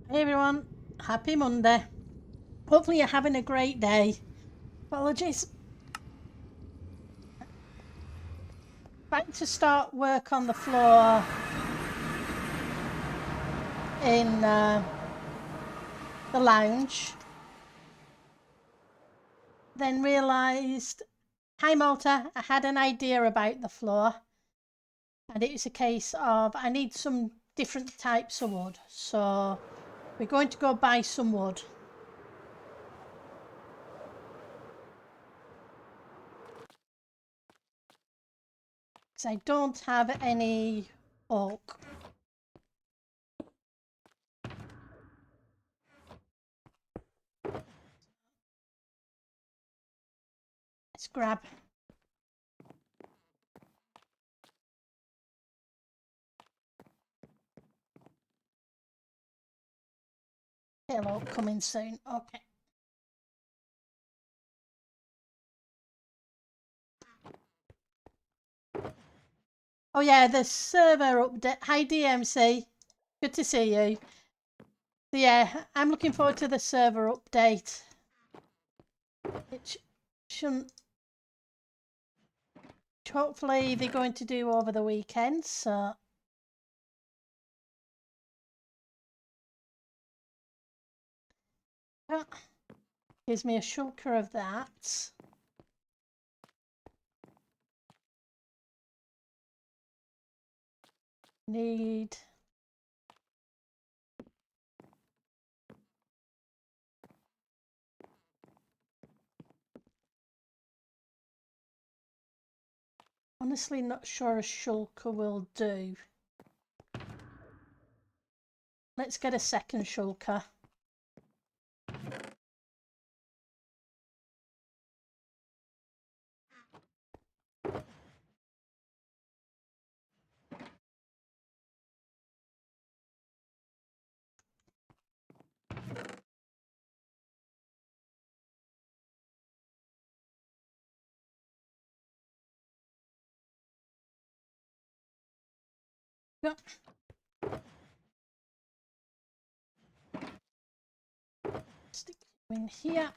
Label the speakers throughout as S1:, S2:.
S1: Hey everyone, happy Monday. Hopefully you're having a great day. Apologies. About to start work on the floor in the lounge. Then realised, hi Malta, I had an idea about the floor. And it was a case of I need some different types of wood. So we're going to go buy some wood. Because I don't have any oak. Let's grab hello coming soon. Okay. Oh yeah, the server update. Hi DMC, good to see you. So yeah, I'm looking forward to the server update. It shouldn't. Hopefully they're going to do over the weekend. So that gives me a shulker of that. Need. Honestly, not sure a shulker will do. Let's get a second shulker. Yep. Stick you in here.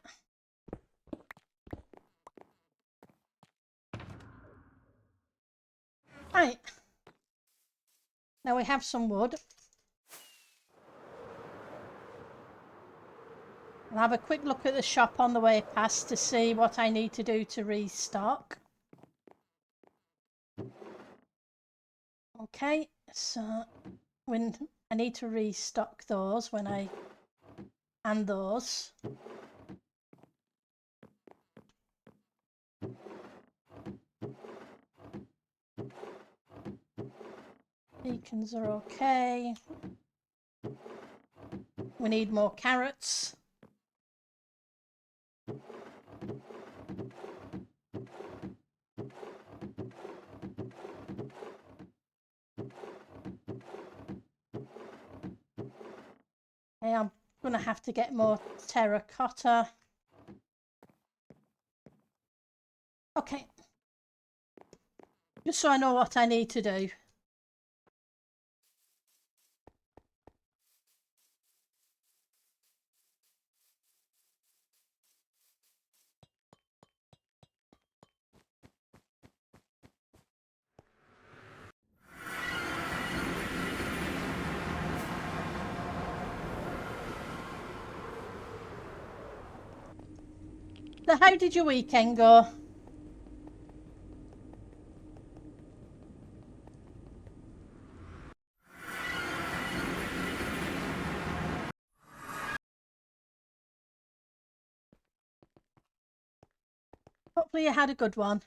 S1: Right. Now we have some wood. I'll have a quick look at the shop on the way past to see what I need to do to restock. Okay, so when I need to restock those when I and those. Beacons are okay. We need more carrots. Okay, I'm gonna have to get more terracotta. Okay. Just so I know what I need to do. So how did your weekend go? Hopefully you had a good one.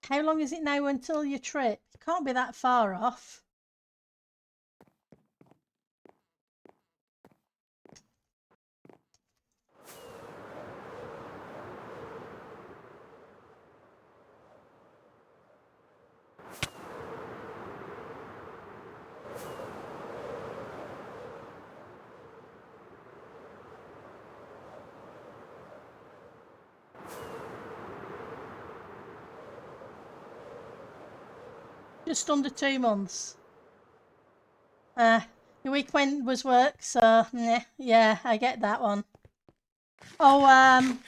S1: How long is it now until your trip? You can't be that far off. Just under 2 months. The weekend was work, so yeah, I get that one. Oh,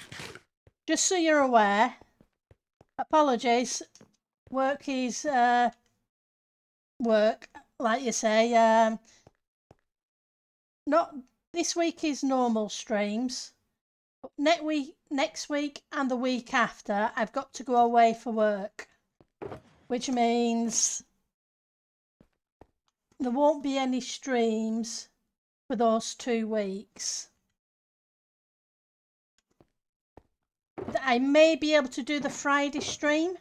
S1: just so you're aware, apologies. Work is work, like you say. Not this week is normal streams. But next week and the week after, I've got to go away for work, which means there won't be any streams for those 2 weeks. I may be able to do the Friday stream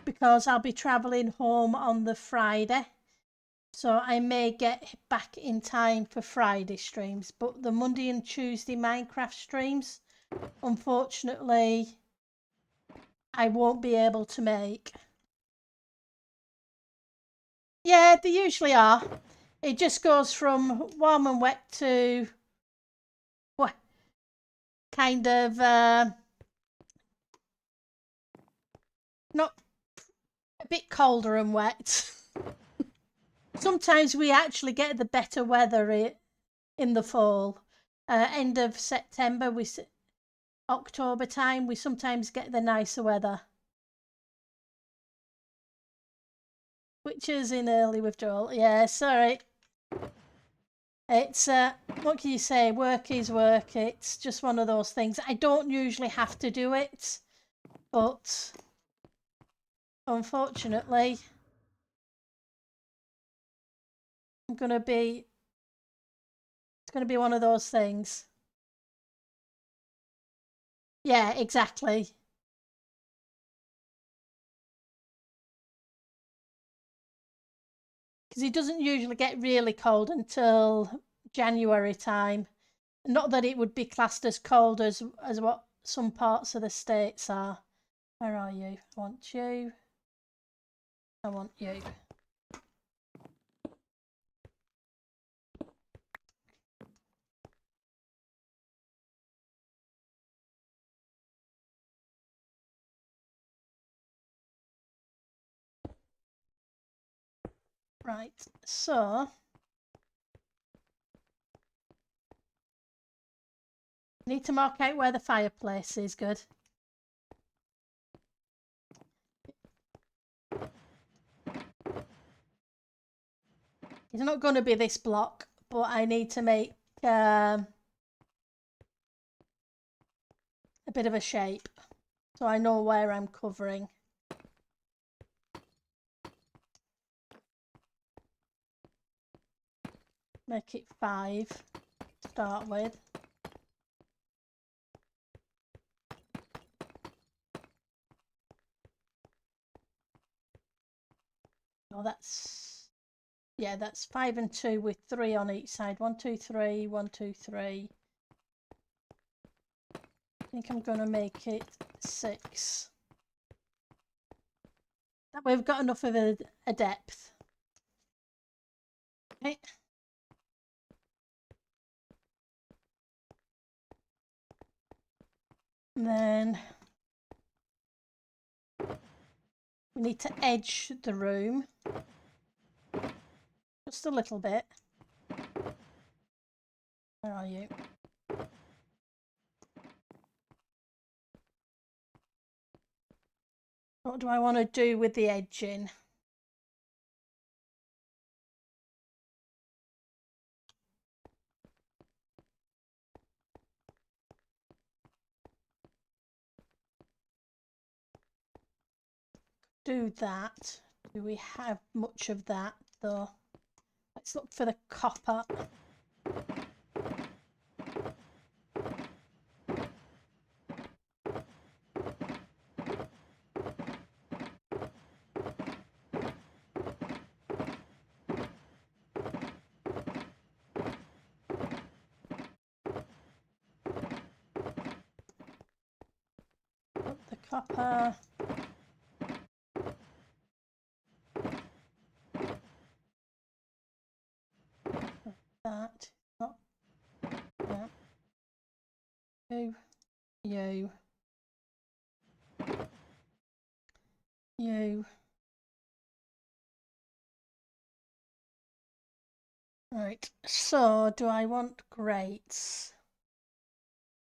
S1: because I'll be travelling home on the Friday. So I may get back in time for Friday streams. But the Monday and Tuesday Minecraft streams, unfortunately, I won't be able to make. Yeah, they usually are. It just goes from warm and wet to kind of not a bit colder and wet. Sometimes we actually get the better weather in the fall. End of September, October time, we sometimes get the nicer weather. Which is in early withdrawal. Yeah, sorry. It's, what can you say? Work is work. It's just one of those things. I don't usually have to do it, but unfortunately, it's going to be one of those things. Yeah, exactly. Because it doesn't usually get really cold until January time. Not that it would be classed as cold as what some parts of the States are. Where are you? I want you. I want you. Right, so need to mark out where the fireplace is. Good. It's not going to be this block, but I need to make a bit of a shape so I know where I'm covering. Make it 5 to start with. Oh, that's, yeah, that's 5 and 2 with 3 on each side. 1, 2, 3, 1, 2, 3. I think I'm going to make it 6. That way we've got enough of a depth. Okay. And then we need to edge the room just a little bit. Where are you? What do I want to do with the edging? Do that. Do we have much of that though? Let's look for the copper. Put the copper. That. Not. Yeah. You. You. You. Right, so do I want grates?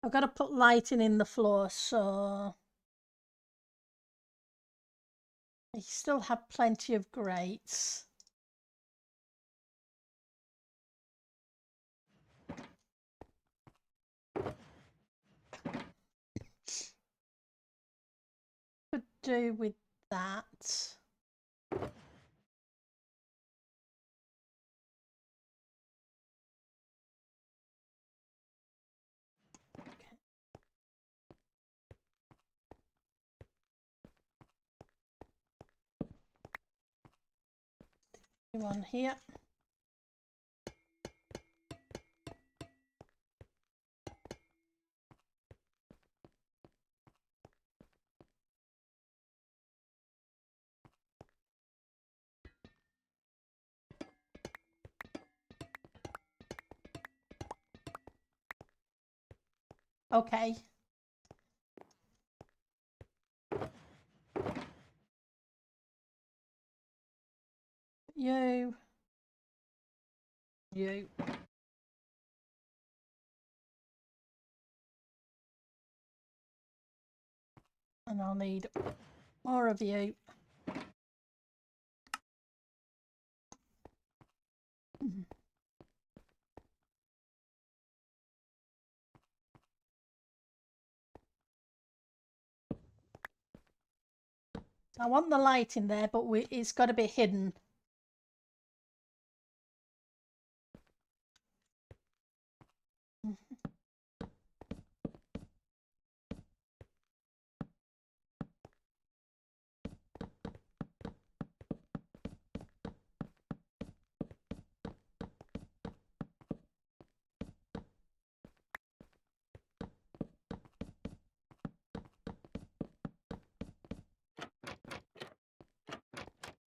S1: I've got to put lighting in the floor, so I still have plenty of grates. Could do with that. One here. Okay. You. And I'll need more of you. I want the light in there, but it's got to be hidden.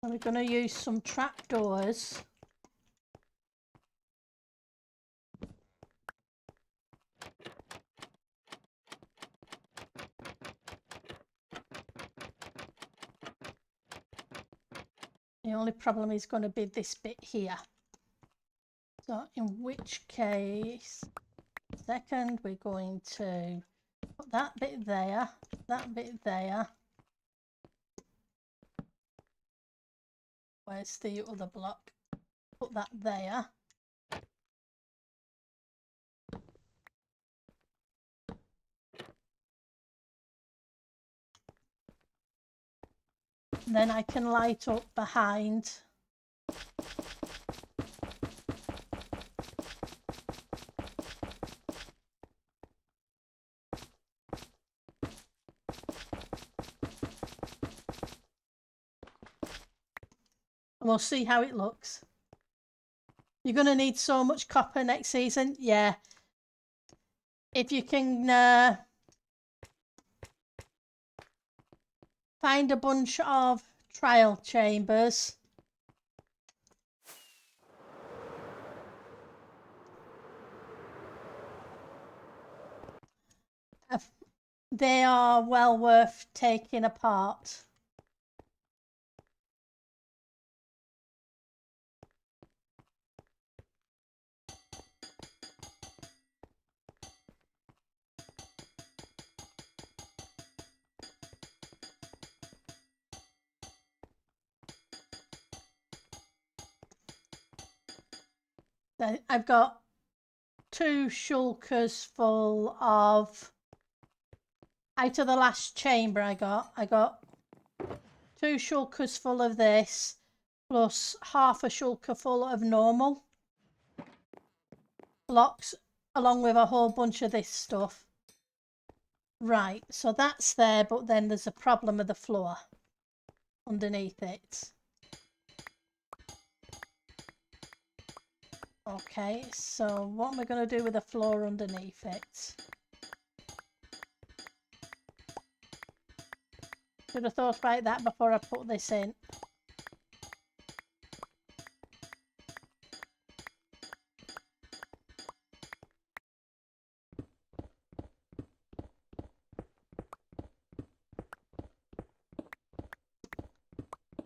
S1: We're going to use some trapdoors. The only problem is going to be this bit here. So in which case, second, we're going to put that bit there, that bit there. Where's the other block? Put that there. And then I can light up behind. And we'll see how it looks. You're going to need so much copper next season. Yeah. If you can find a bunch of trial chambers. They are well worth taking apart. I've got 2 shulkers full of, out of the last chamber I got 2 shulkers full of this, plus half a shulker full of normal blocks, along with a whole bunch of this stuff. Right, so that's there, but then there's a problem with the floor underneath it. Okay, so what am I going to do with the floor underneath it? Should have thought about that before I put this in.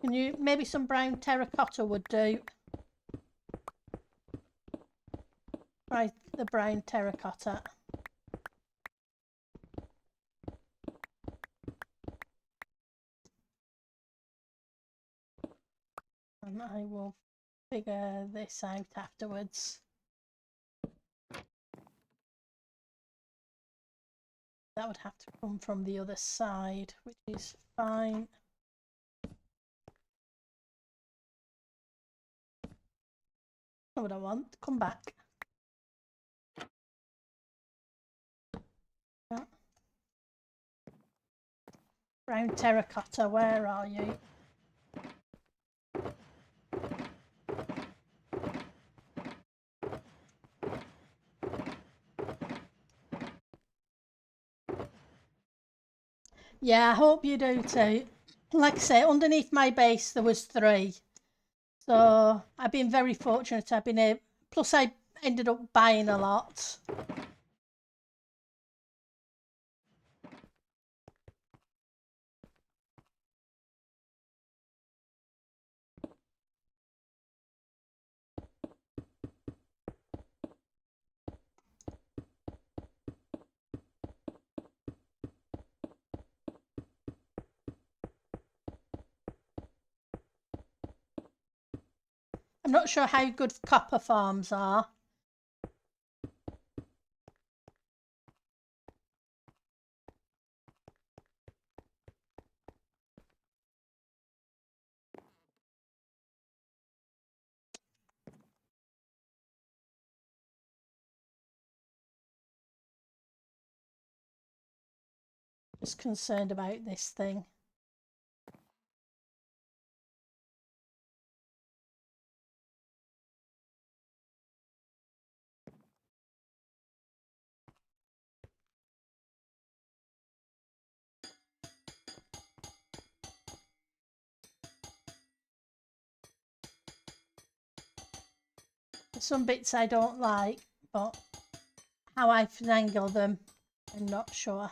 S1: Can you, maybe some brown terracotta would do. the brown terracotta. And I will figure this out afterwards. That would have to come from the other side, which is fine. Not what I want. Come back. Yeah. Brown terracotta, where are you? Yeah, I hope you do too. Like I say, underneath my base there was 3. So I've been very fortunate. I've been able, plus I ended up buying a lot. I'm not sure how good copper farms are. Just concerned about this thing. Some bits I don't like, but how I finagle them, I'm not sure.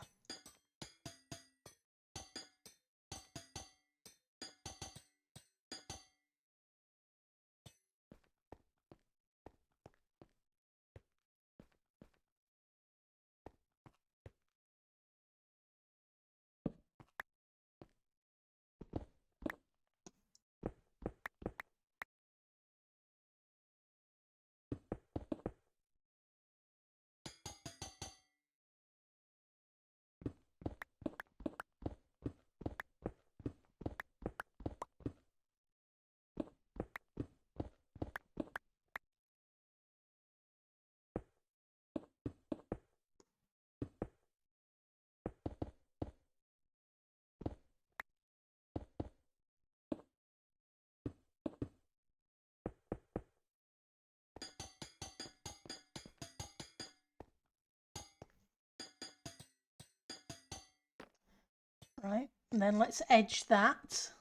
S1: Right, and then let's edge that.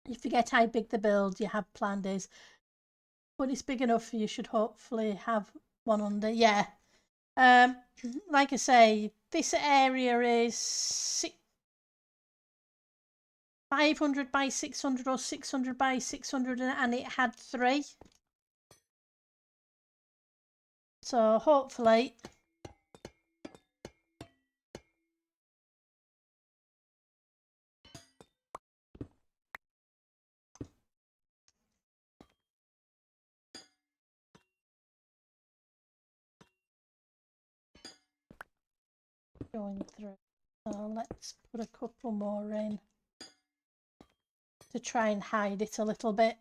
S1: You forget how big the build you have planned is. When it's big enough, you should hopefully have one under. Yeah. Like I say, this area is 500 by 600 or 600 by 600, and it had 3. So hopefully going through. So let's put a couple more in to try and hide it a little bit.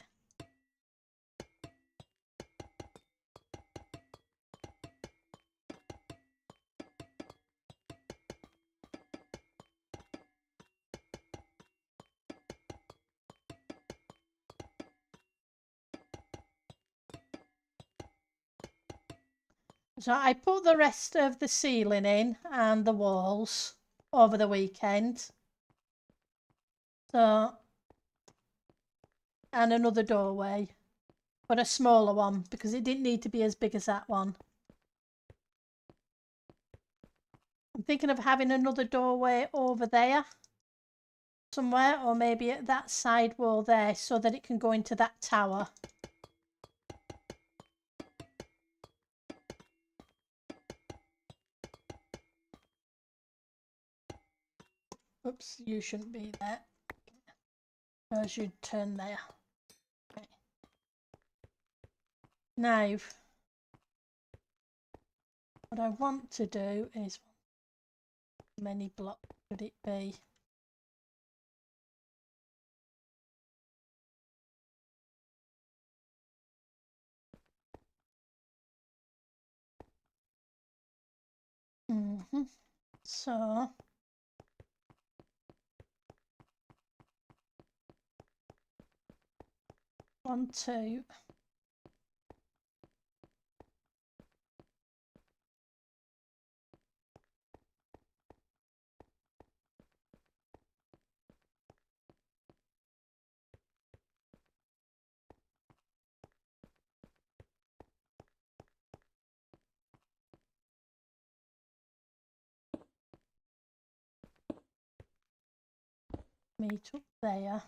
S1: So I put the rest of the ceiling in and the walls over the weekend. So, and another doorway, but a smaller one because it didn't need to be as big as that one. I'm thinking of having another doorway over there somewhere, or maybe at that side wall there, so that it can go into that tower. Oops, you shouldn't be there. Because you'd turn there. Okay. Now, what I want to do is, how many blocks should it be? So, 1, 2. Meet up there.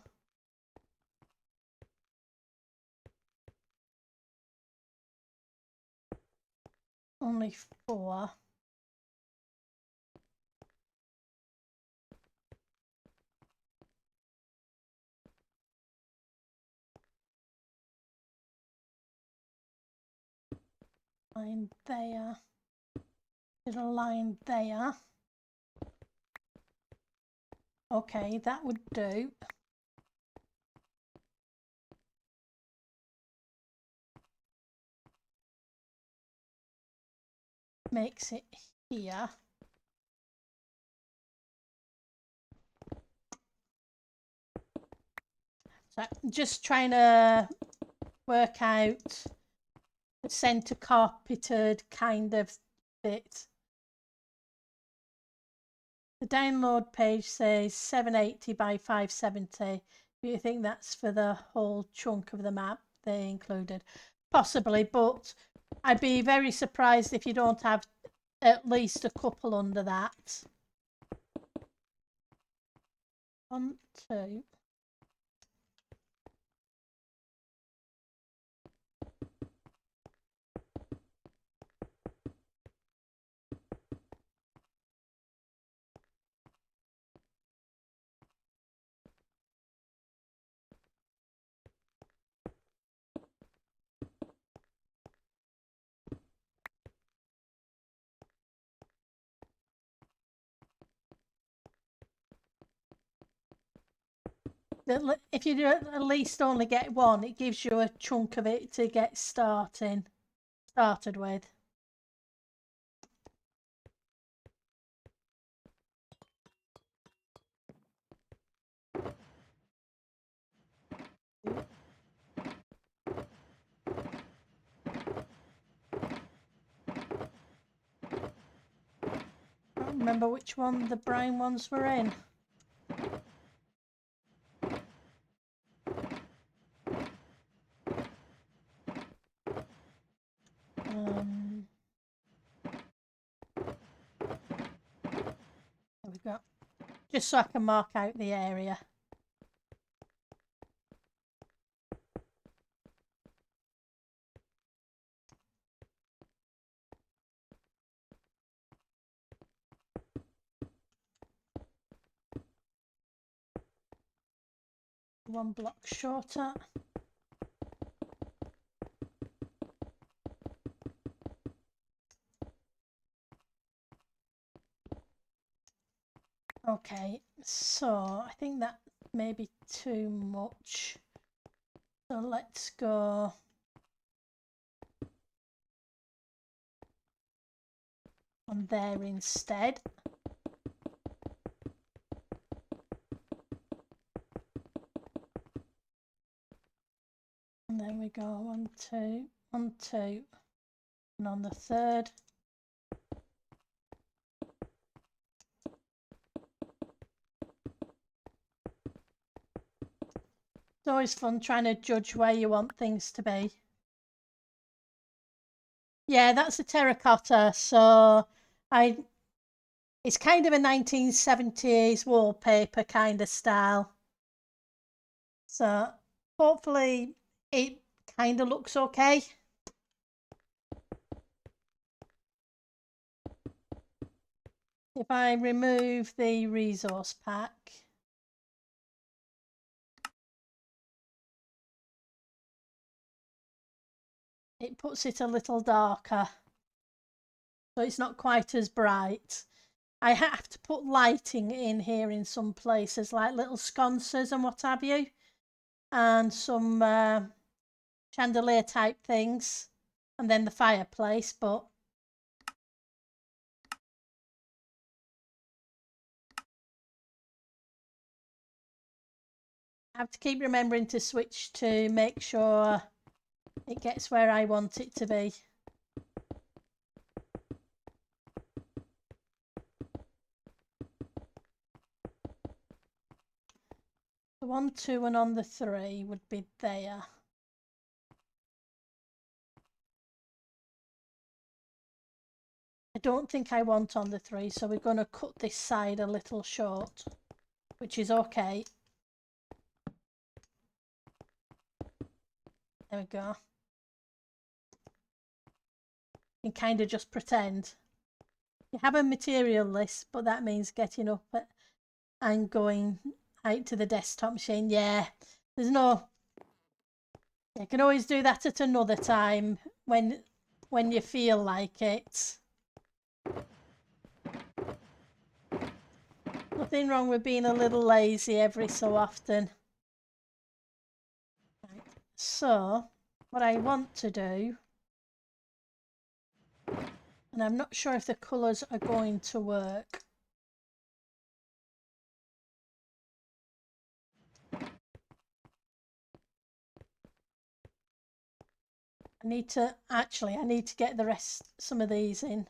S1: Only 4. Line there. Little line there. Okay, that would do. Makes it here. So I'm just trying to work out the centre carpeted kind of bit. The download page says 780 by 570. Do you think that's for the whole chunk of the map they included? Possibly, but I'd be very surprised if you don't have at least a couple under that. 1, 2. If you do at least only get one, it gives you a chunk of it to get started with. I don't remember which one the brown ones were in. There we go. Just so I can mark out the area. One block shorter. Okay, so I think that may be too much. So let's go on there instead. And then we go 1, 2, 1, 2, and on the third. It's always fun trying to judge where you want things to be. Yeah, that's a terracotta, so it's kind of a 1970s wallpaper kind of style. So hopefully it kind of looks okay. if I remove the resource pack, it puts it a little darker, so it's not quite as bright. I have to put lighting in here in some places, like little sconces and what have you, and some chandelier type things, and then the fireplace, but I have to keep remembering to switch to make sure it gets where I want it to be. The 1, 2 and on the 3 would be there. I don't think I want on the 3, so we're going to cut this side a little short, which is okay. There we go. You can kind of just pretend. You have a material list, but that means getting up and going out to the desktop machine. Yeah, there's no... You can always do that at another time when you feel like it. Nothing wrong with being a little lazy every so often. Right. So, what I want to do, and I'm not sure if the colours are going to work. I need to get the rest, some of these in.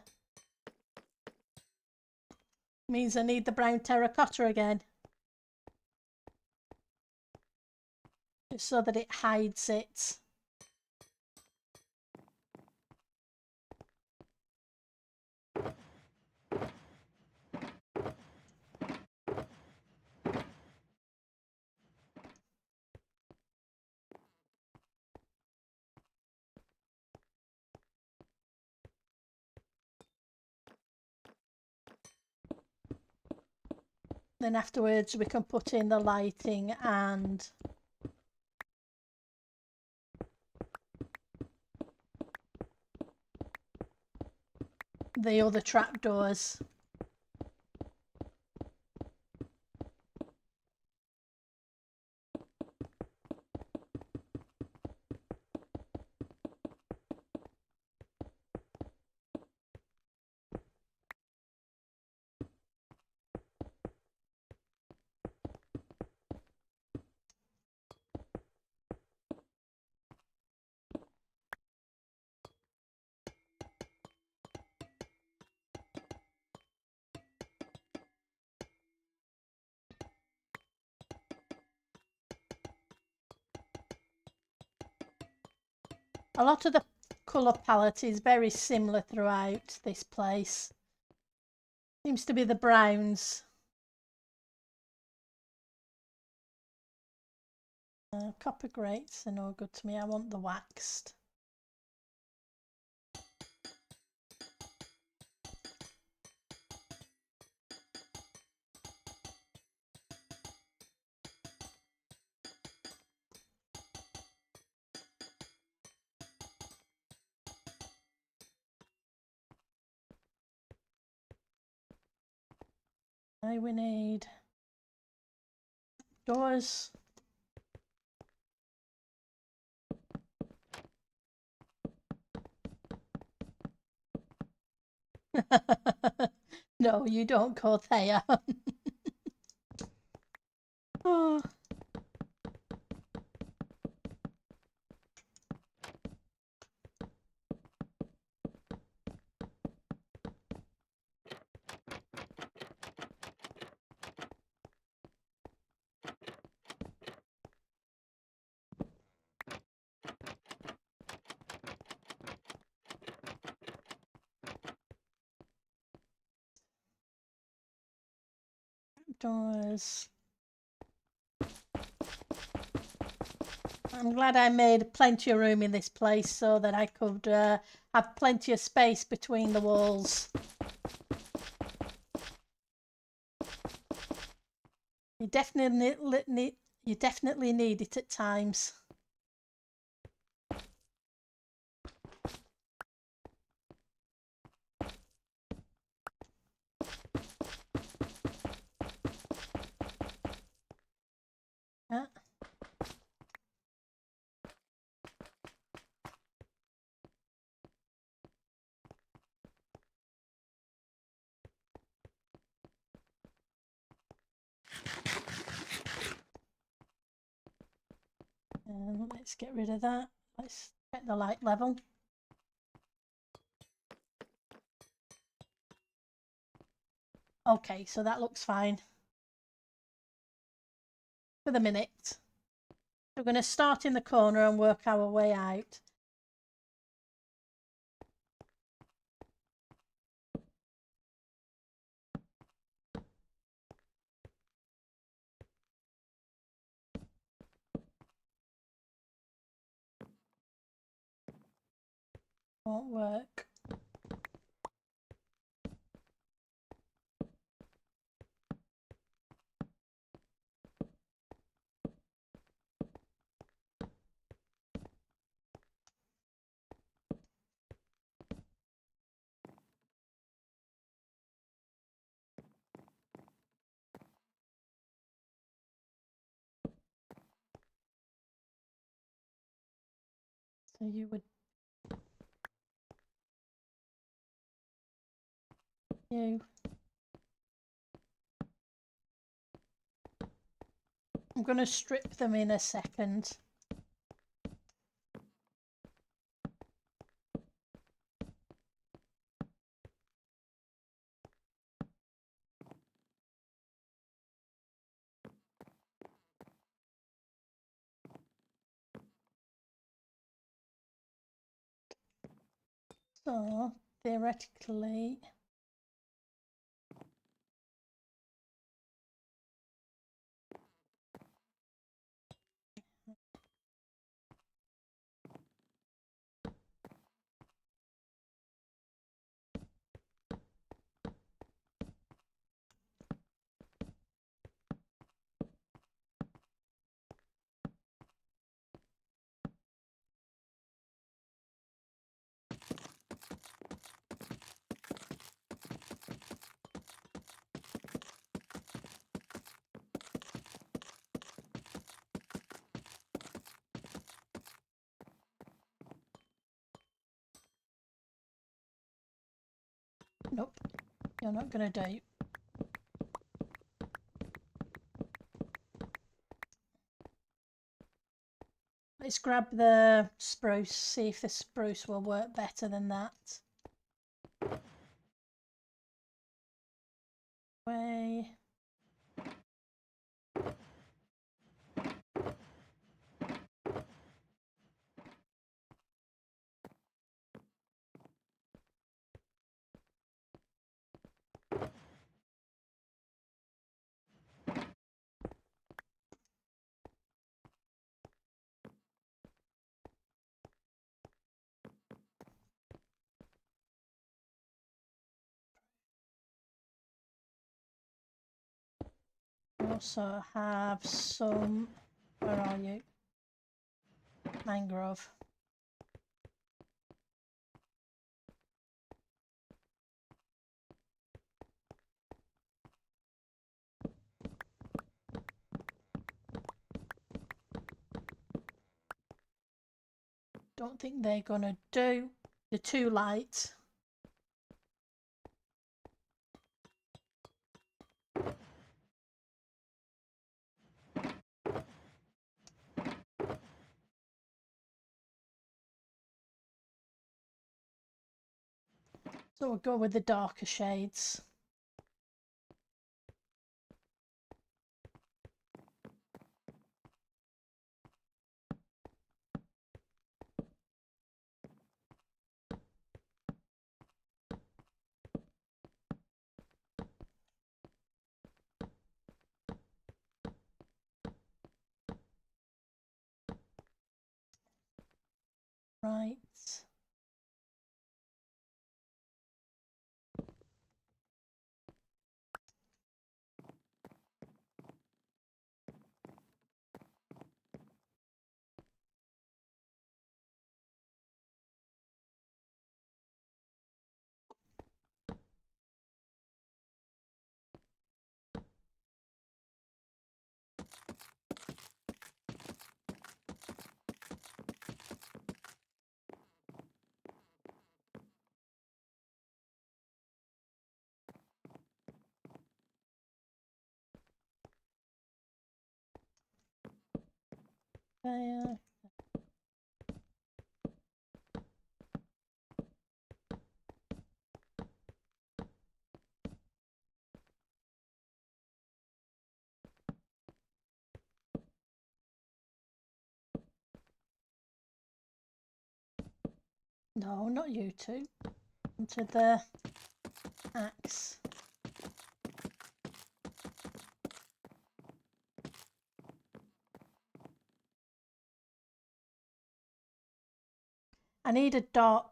S1: Means I need the brown terracotta again. Just so that it hides it. Then afterwards we can put in the lighting and the other trapdoors. A lot of the colour palette is very similar throughout this place. Seems to be the browns. Copper grates are no good to me. I want the waxed. Now we need doors. No, you don't go there. Oh. Doors. I'm glad I made plenty of room in this place so that I could have plenty of space between the walls. you definitely need it at times. Yeah. And let's get rid of that. Let's check the light level. Okay, so that looks fine for the minute. We're going to start in the corner and work our way out. Won't work. So you would I'm going to strip them in a second. So theoretically, nope, you're not going to do. Let's grab the spruce, see if the spruce will work better than that. Way. We also have some, where are you? Mangrove. Don't think they're gonna do. They're too light. So we'll go with the darker shades. Right. there. No, not you two. Into the axe. I need a dark.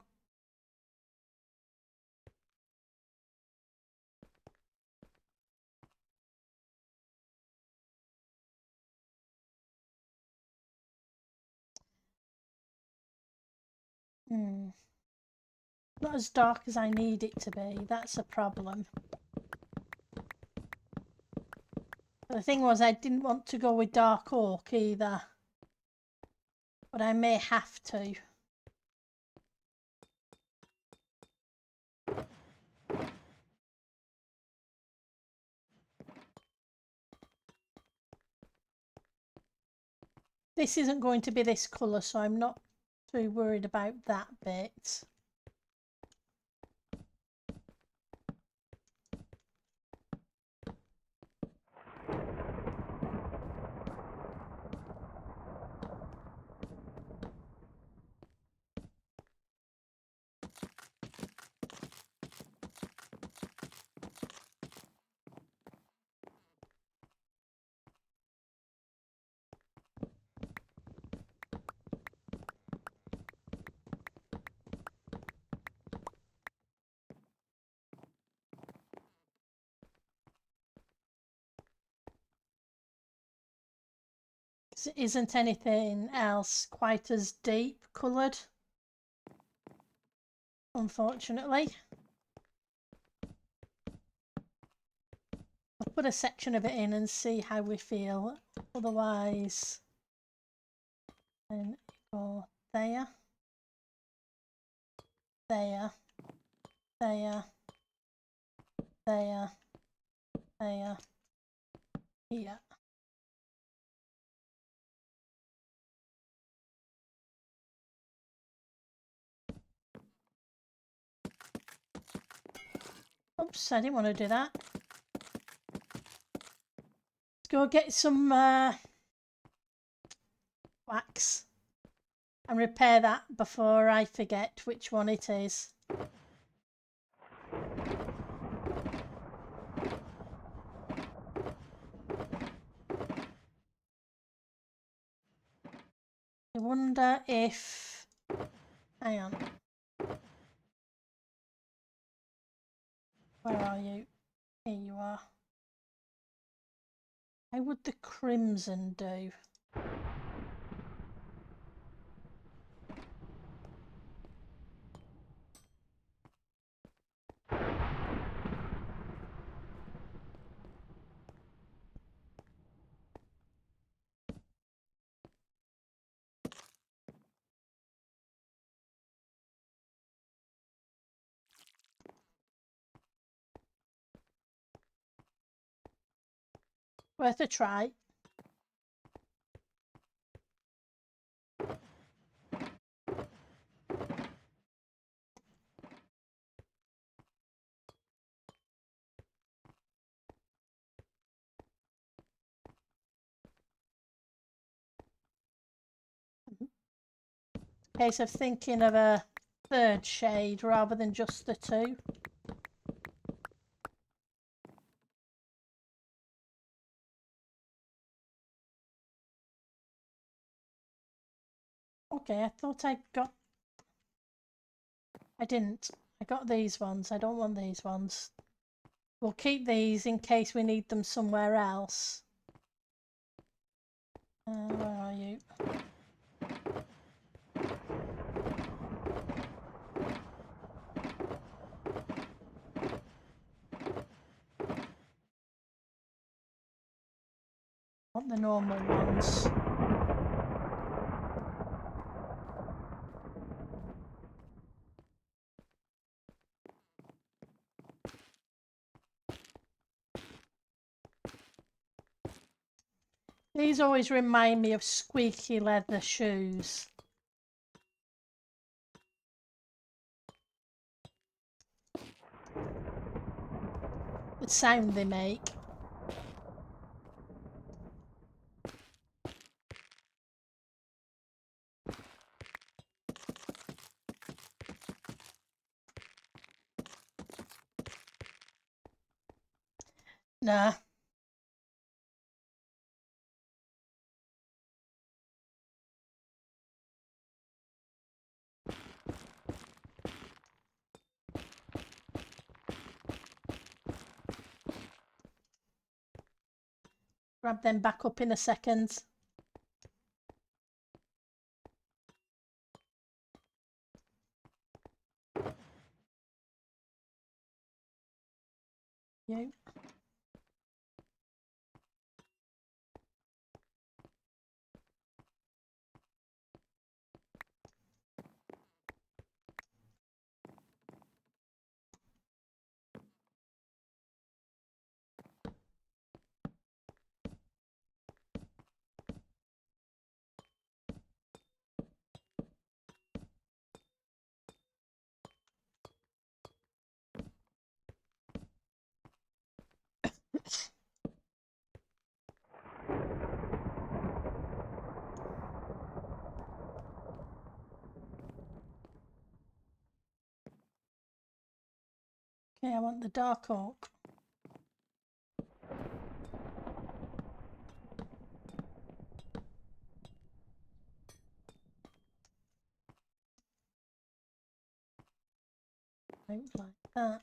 S1: Not as dark as I need it to be. That's a problem. The thing was, I didn't want to go with dark oak either. But I may have to. This isn't going to be this colour, so I'm not too worried about that bit. It isn't anything else quite as deep coloured, unfortunately. I'll put a section of it in and see how we feel. Otherwise, then go there, there, there, there, there, here. Oops, I didn't want to do that. Let's go get some wax and repair that before I forget which one it is. I wonder if... Hang on. Where are you? Here you are. How would the crimson do? Worth a try. Case of thinking of a third shade rather than just the two. Okay, I thought I got... I didn't. I got these ones. I don't want these ones. We'll keep these in case we need them somewhere else. Where are you? Want the normal ones. These always remind me of squeaky leather shoes. The sound they make. Nah. Grab them back up in a second. You. Okay, I want the dark oak. Out like that.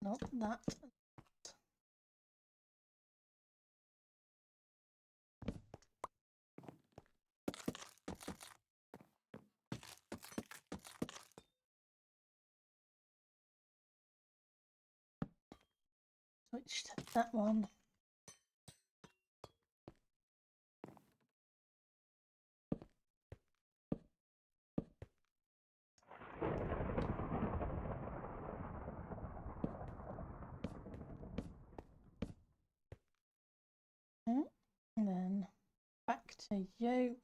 S1: Not that. Switch to that one. And then back to you.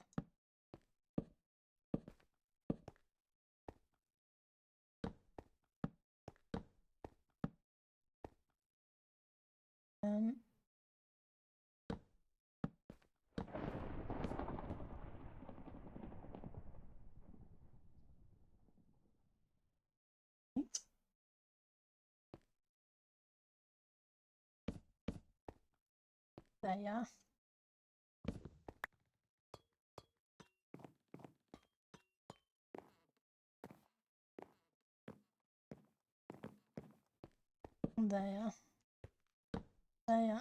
S1: There you are. There. There.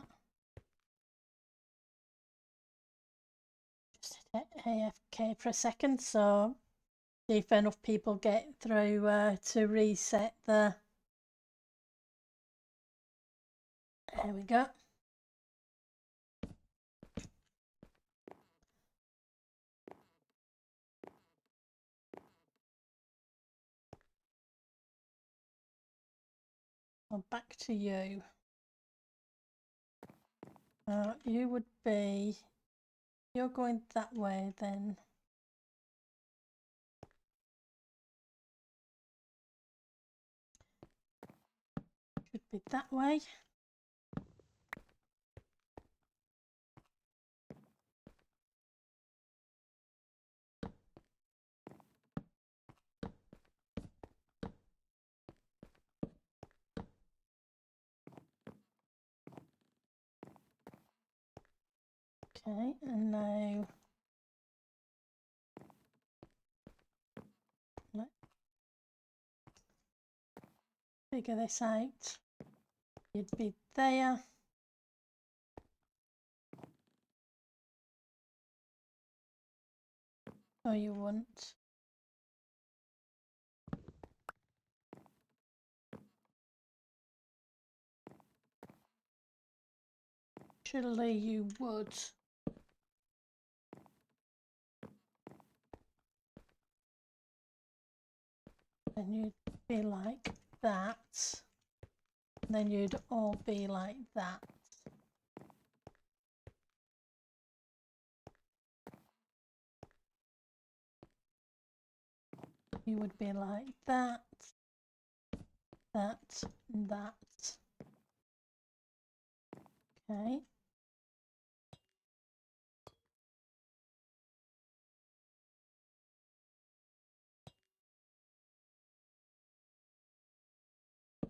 S1: Just hit AFK for a second, so see if enough people get through to reset the. There we go. Well, back to you. You would be. You're going that way then. Should be that way. Okay, and now let's figure this out. You'd be there. Oh, you wouldn't. Surely you would. And you'd be like that. And then you'd all be like that. You would be like that, that, and that. Okay.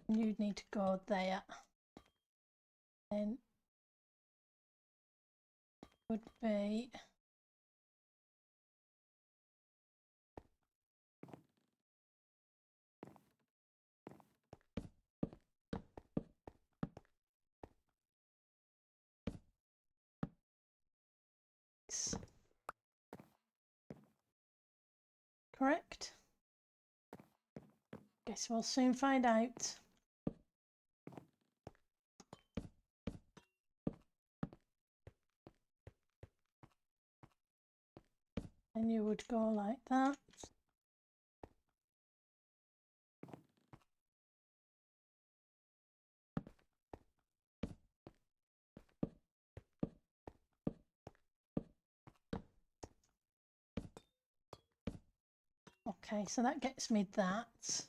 S1: You'd need to go there. Then would be correct. Guess we'll soon find out. And you would go like that. Okay, so that gets me that.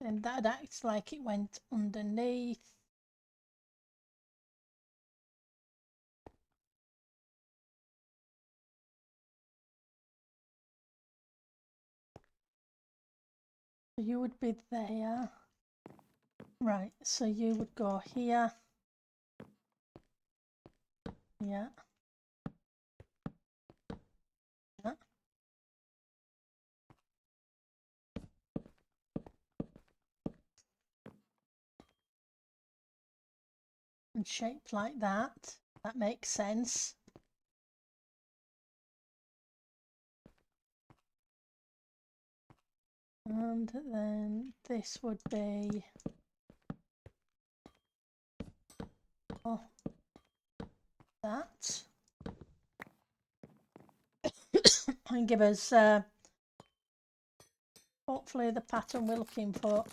S1: And that acts like it went underneath. So you would be there. Right, so you would go here. Yeah. Yeah. And shaped like that. That makes sense. And then this would be that. And give us hopefully the pattern we're looking for.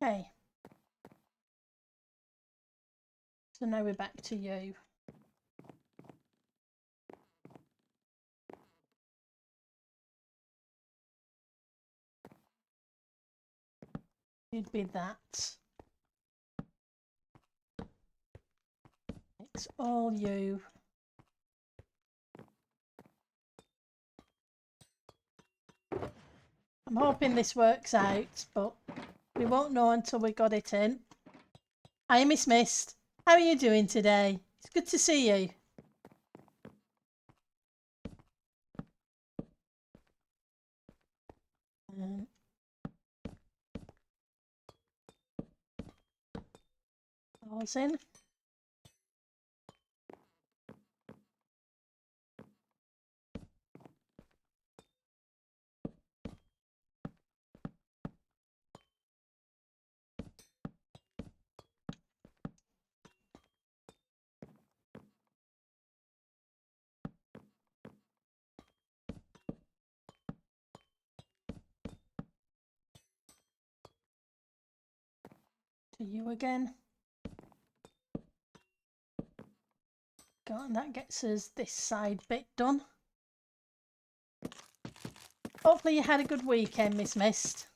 S1: Okay. So now we're back to you. You'd be that. It's all you. I'm hoping this works out, but we won't know until we got it in. Hi, Miss Mist. How are you doing today? It's good to see you. All's in. To you again. Go, and that gets us this side bit done. Hopefully you had a good weekend, Miss Mist.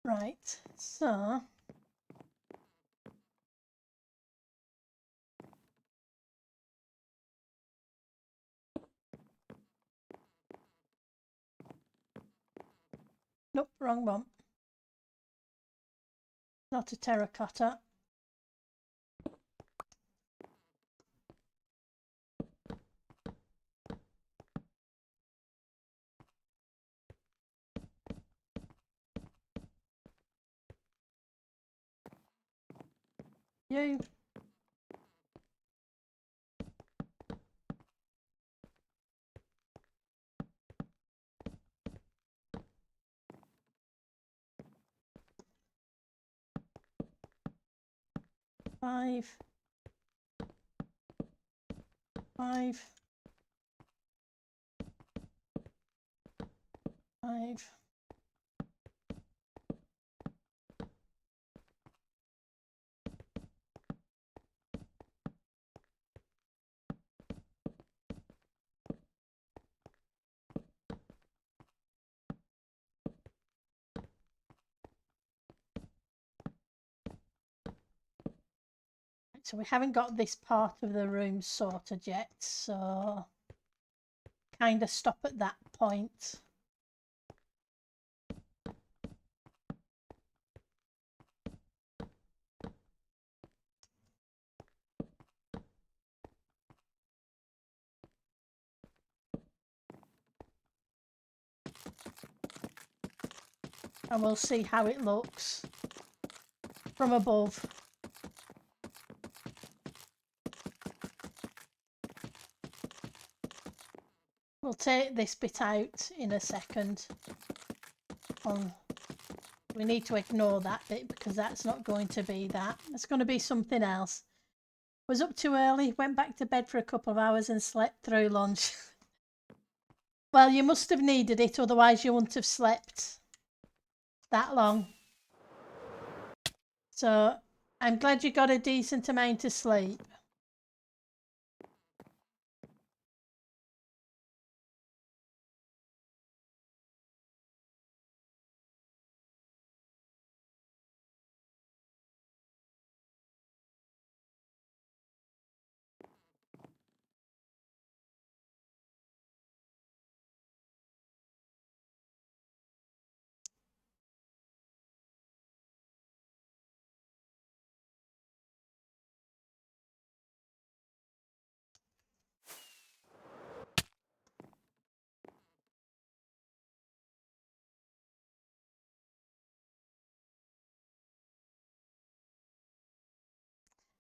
S1: Right, so nope, wrong one. Not a terracotta. you. Five. 5. 5. So we haven't got this part of the room sorted yet, so kind of stop at that point. And we'll see how it looks from above. We'll take this bit out in a second. We need to ignore that bit because that's not going to be that. It's going to be something else. Was up too early, went back to bed for a couple of hours and slept through lunch. Well, you must have needed it, otherwise you wouldn't have slept that long. So I'm glad you got a decent amount of sleep.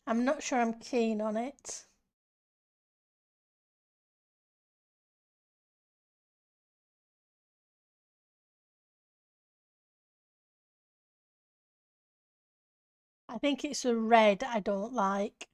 S1: I'm not sure I'm keen on it. I think it's a red I don't like.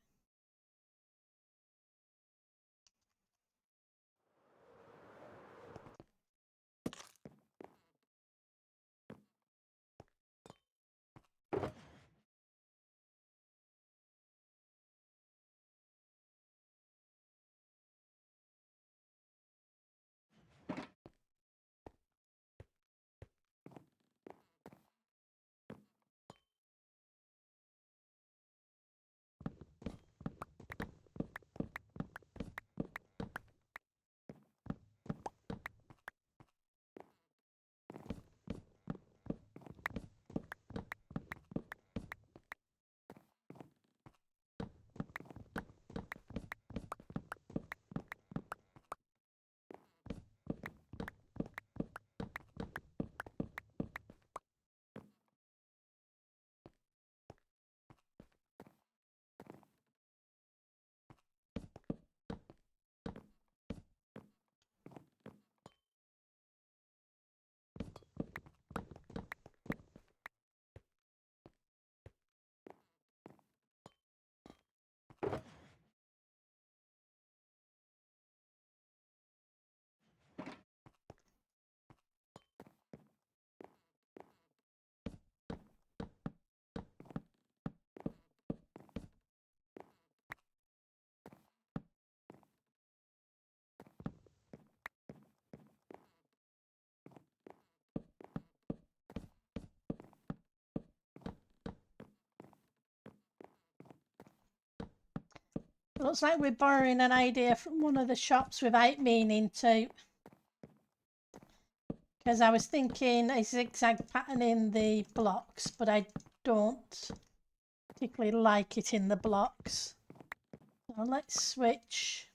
S1: Looks like we're borrowing an idea from one of the shops without meaning to. Because I was thinking a zigzag pattern in the blocks, but I don't particularly like it in the blocks. So let's switch.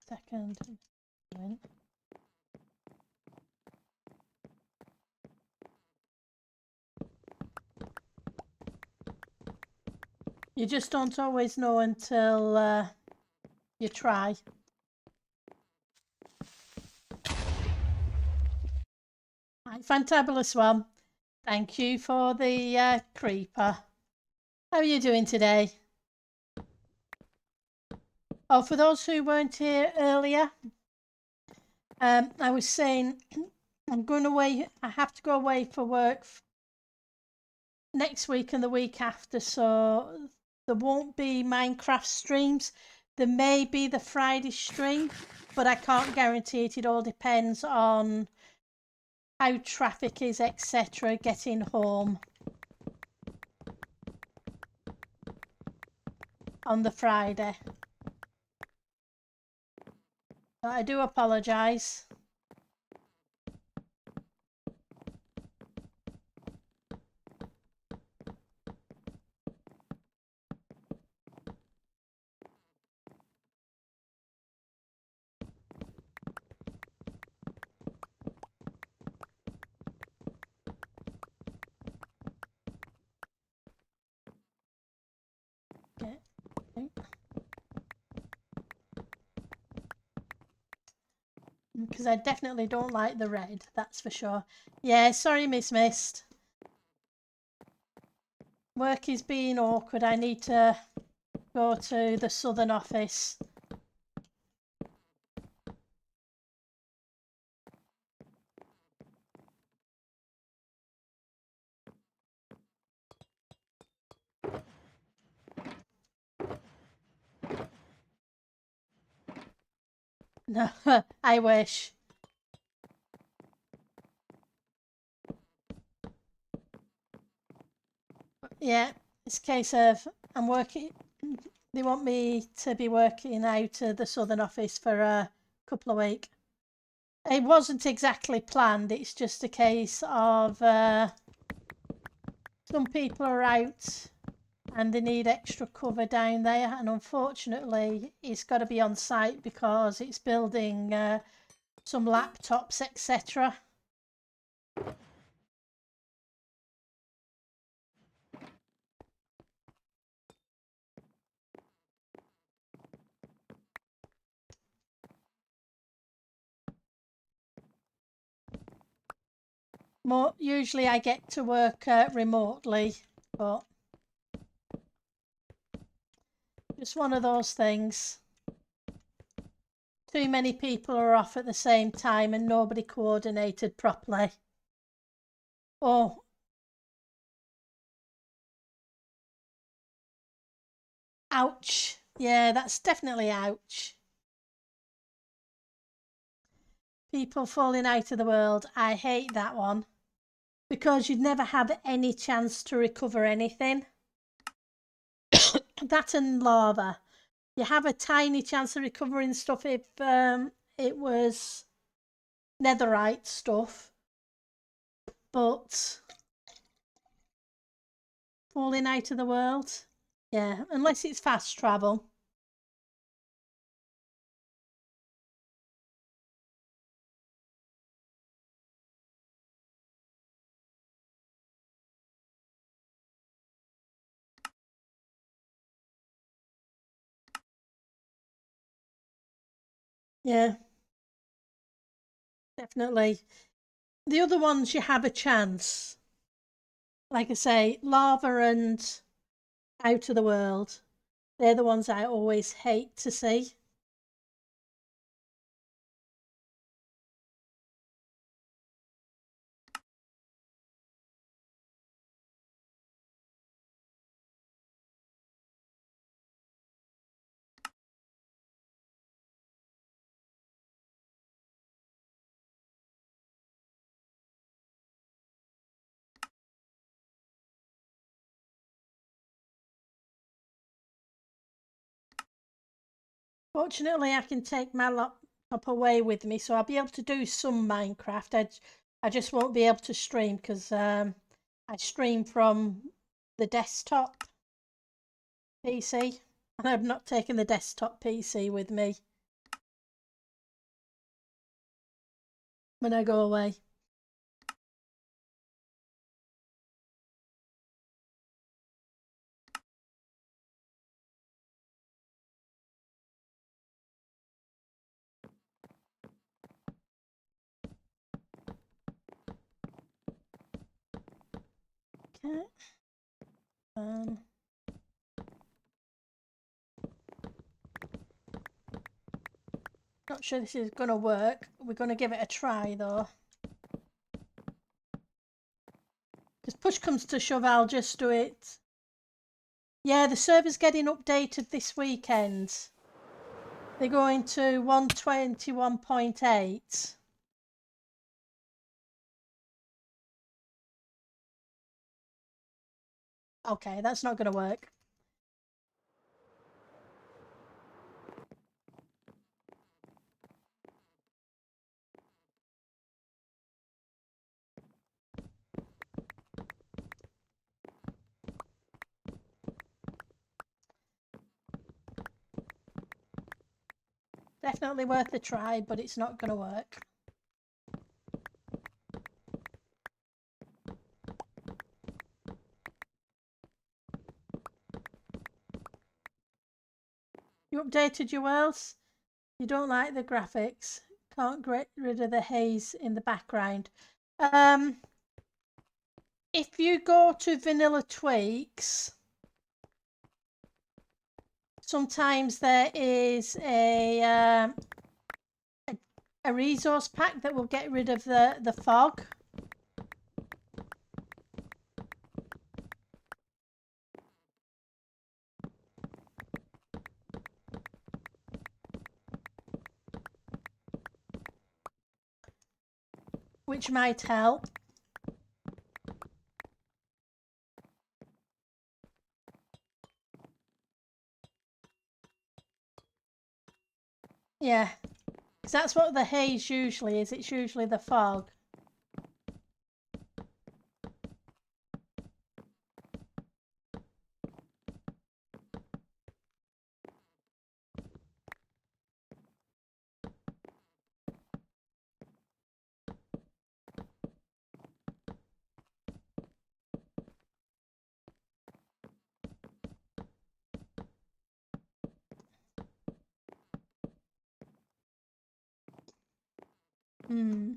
S1: second. You just don't always know until you try. Hi, Fantabulous One. Thank you for the creeper. How are you doing today? Oh, for those who weren't here earlier, I was saying I'm going away. I have to go away for work next week and the week after, so there won't be Minecraft streams. There may be the Friday stream, but I can't guarantee it. It all depends on how traffic is, etc. getting home on the Friday. So I do apologise. Because I definitely don't like the red, that's for sure. Yeah, sorry, Miss Mist. Work is being awkward. I need to go to the southern office. No, I wish. Yeah, it's a case of I'm working. They want me to be working out of the southern office for a couple of weeks. It wasn't exactly planned. It's just a case of some people are out and they need extra cover down there, and unfortunately it's got to be on site because it's building some laptops, etc. Usually I get to work remotely, but just one of those things. Too many people are off at the same time and nobody coordinated properly. Oh, ouch. Yeah, that's definitely ouch. People falling out of the world. I hate that one. Because you'd never have any chance to recover anything. That and lava. You have a tiny chance of recovering stuff if it was netherite stuff. But falling out of the world, yeah, unless it's fast travel. Yeah, definitely. The other ones you have a chance. Like I say, lava and out of the world. They're the ones I always hate to see. Fortunately, I can take my laptop away with me, so I'll be able to do some Minecraft. I just won't be able to stream because I stream from the desktop PC, and I've not taken the desktop PC with me. when I go away. Okay. Not sure this is going to work. We're going to give it a try though. Because push comes to shove, I'll just do it. Yeah, the server's getting updated this weekend. They're going to 121.8. Okay, that's not going to work. Definitely worth a try, but it's not going to work. You updated your worlds? You don't like the graphics? Can't get rid of the haze in the background. If you go to vanilla tweaks, sometimes there is a resource pack that will get rid of the fog. Which might help. Yeah, because that's what the haze usually is. It's usually the fog. Hmm.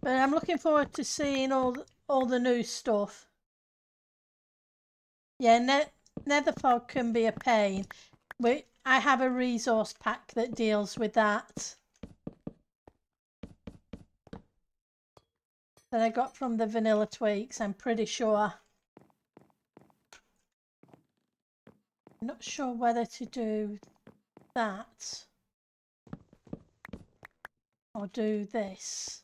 S1: But I'm looking forward to seeing all the new stuff. Yeah, nether fog can be a pain. I have a resource pack that deals with that. That I got from the vanilla tweaks, I'm pretty sure. I'm not sure whether to do that or do this.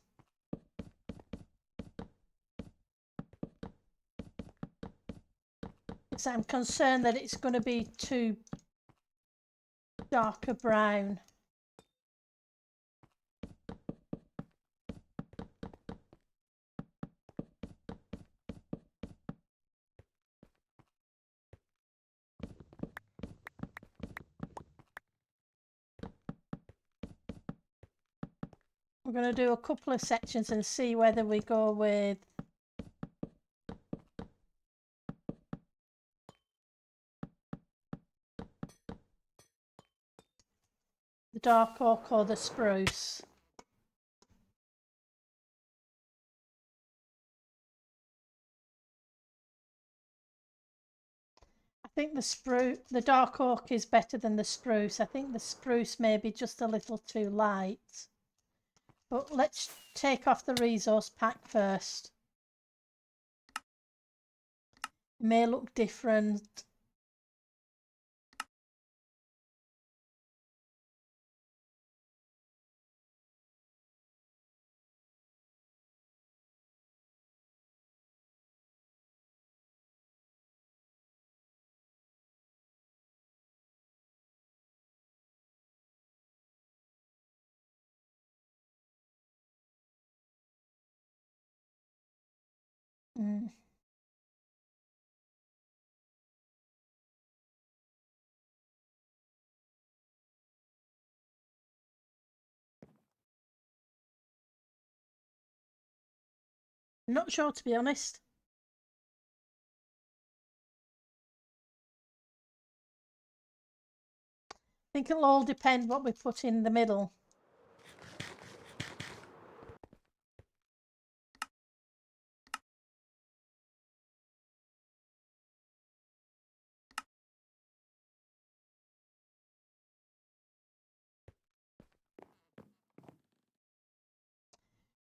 S1: Because I'm concerned that it's going to be too darker brown. We're going to do a couple of sections and see whether we go with the dark oak or the spruce. I think the dark oak is better than the spruce. I think the spruce may be just a little too light. But let's take off the resource pack first. It may look different. Mm. Not sure, to be honest. I think it'll all depend what we put in the middle.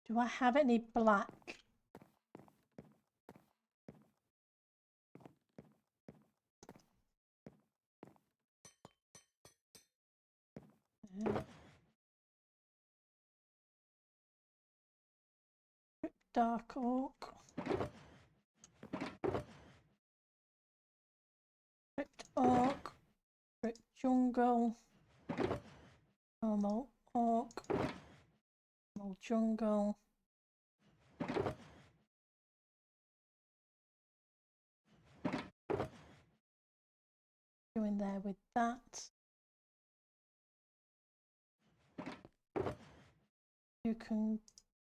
S1: Do I have any black? Dark oak. Ripped oak. Ripped jungle. Normal oak. Normal jungle. Go in there with that. You can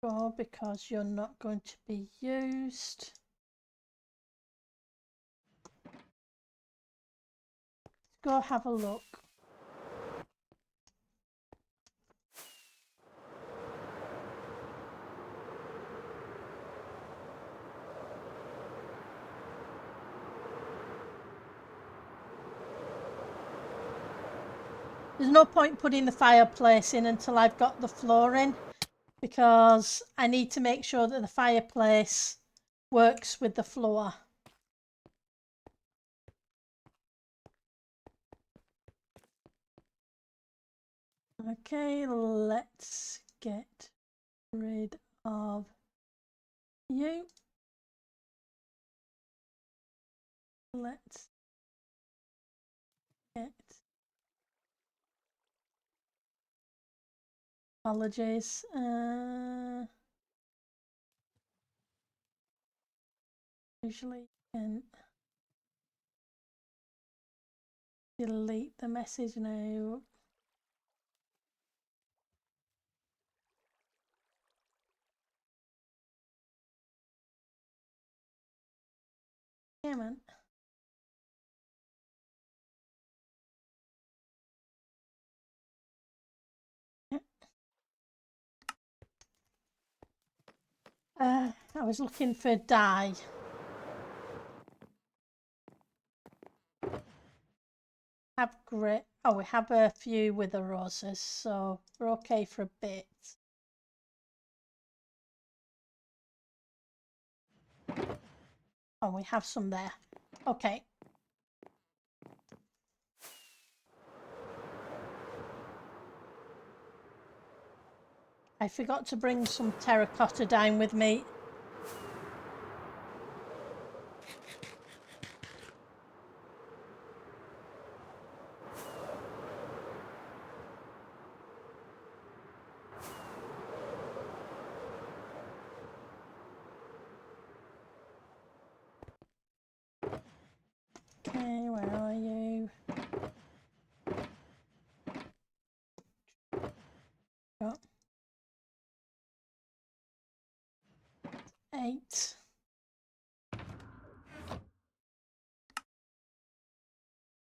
S1: go because you're not going to be used. Go have a look. There's no point putting the fireplace in until I've got the floor in, because I need to make sure that the fireplace works with the floor. Okay, let's get rid of you. Let's get... Apologies. Usually you can delete the message now. Damn it. I was looking for dye. Have great. Oh, we have a few with the roses, so we're okay for a bit. Oh, we have some there. Okay. I forgot to bring some terracotta down with me. Okay, where are you? Oh. 8.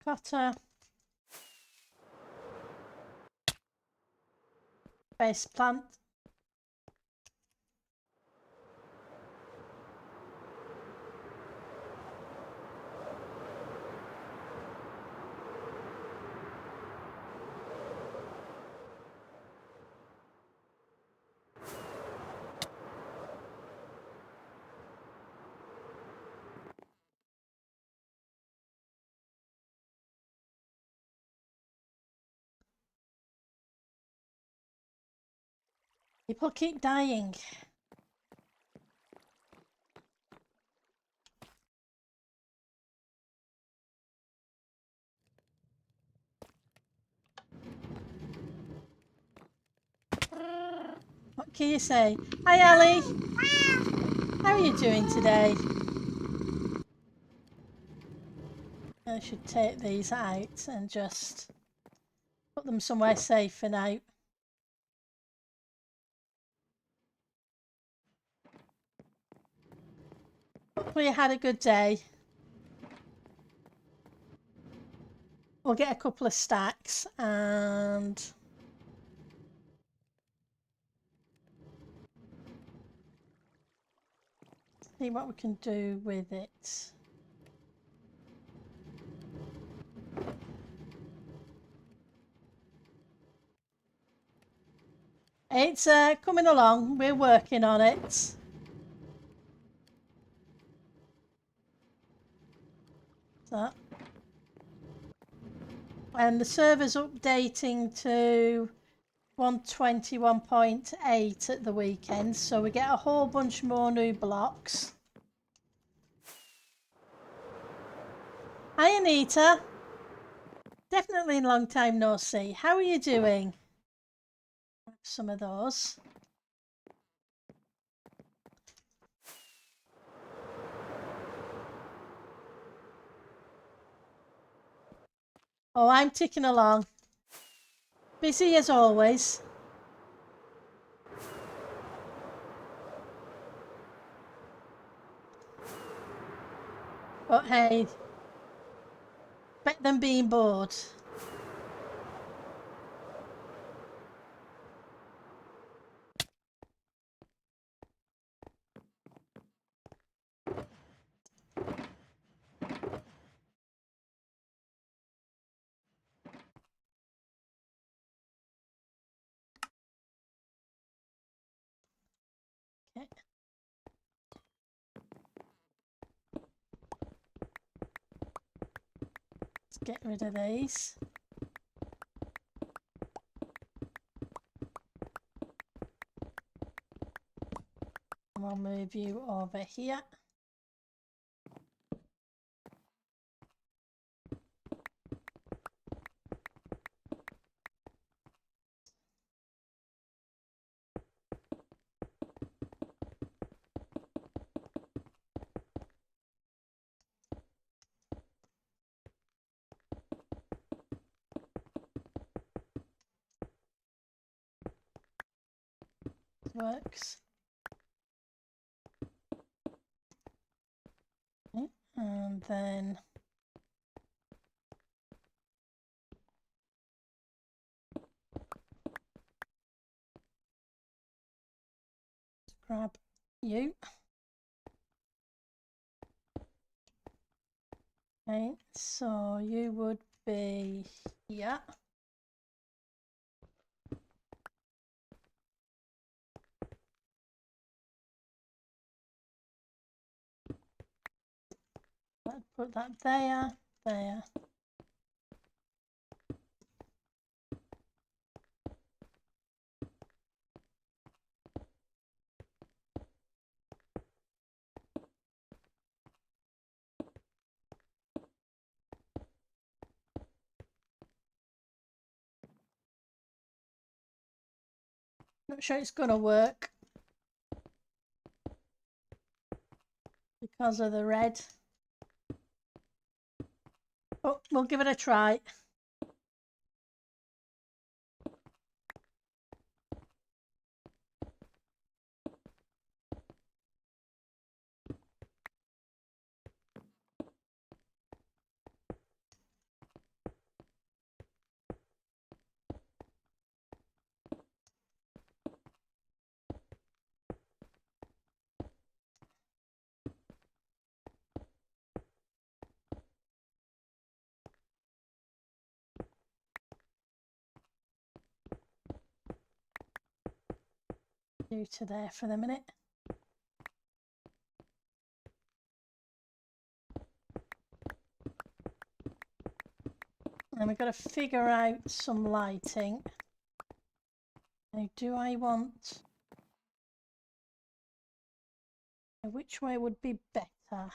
S1: Cotta. Base plant. People keep dying. What can you say? Hi, Ali. How are you doing today? I should take these out and just put them somewhere safe for now. Hopefully you had a good day. We'll get a couple of stacks and see what we can do with it. It's coming along. We're working on it. So, and the server's updating to 121.8 at the weekend, so we get a whole bunch more new blocks. Hi Anita. Definitely a long time no see. How are you doing? Some of those. Oh, I'm ticking along. Busy as always. But hey, better than being bored. Okay. Let's get rid of these. And we'll move you over here. Works. Okay. And then grab you. Okay, so you would be here. Let's put that there, there. Not sure it's going to work because of the red. Oh, we'll give it a try. You to there for the minute. And we've got to figure out some lighting. Now, do I want... Which way would be better?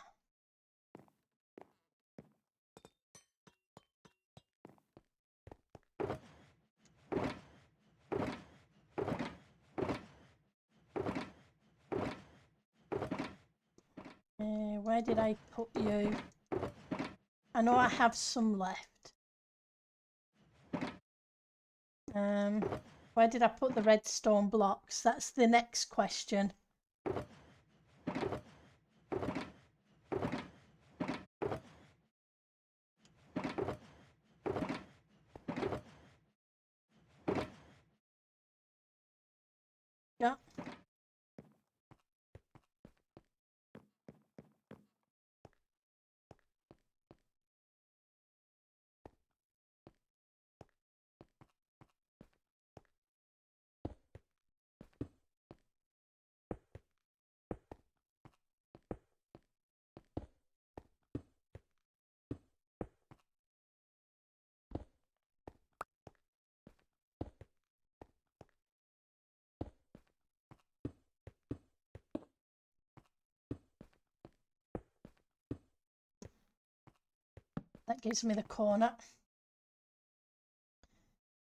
S1: Where did I put you? I know I have some left. Where did I put the redstone blocks? That's the next question. Yeah. That gives me the corner.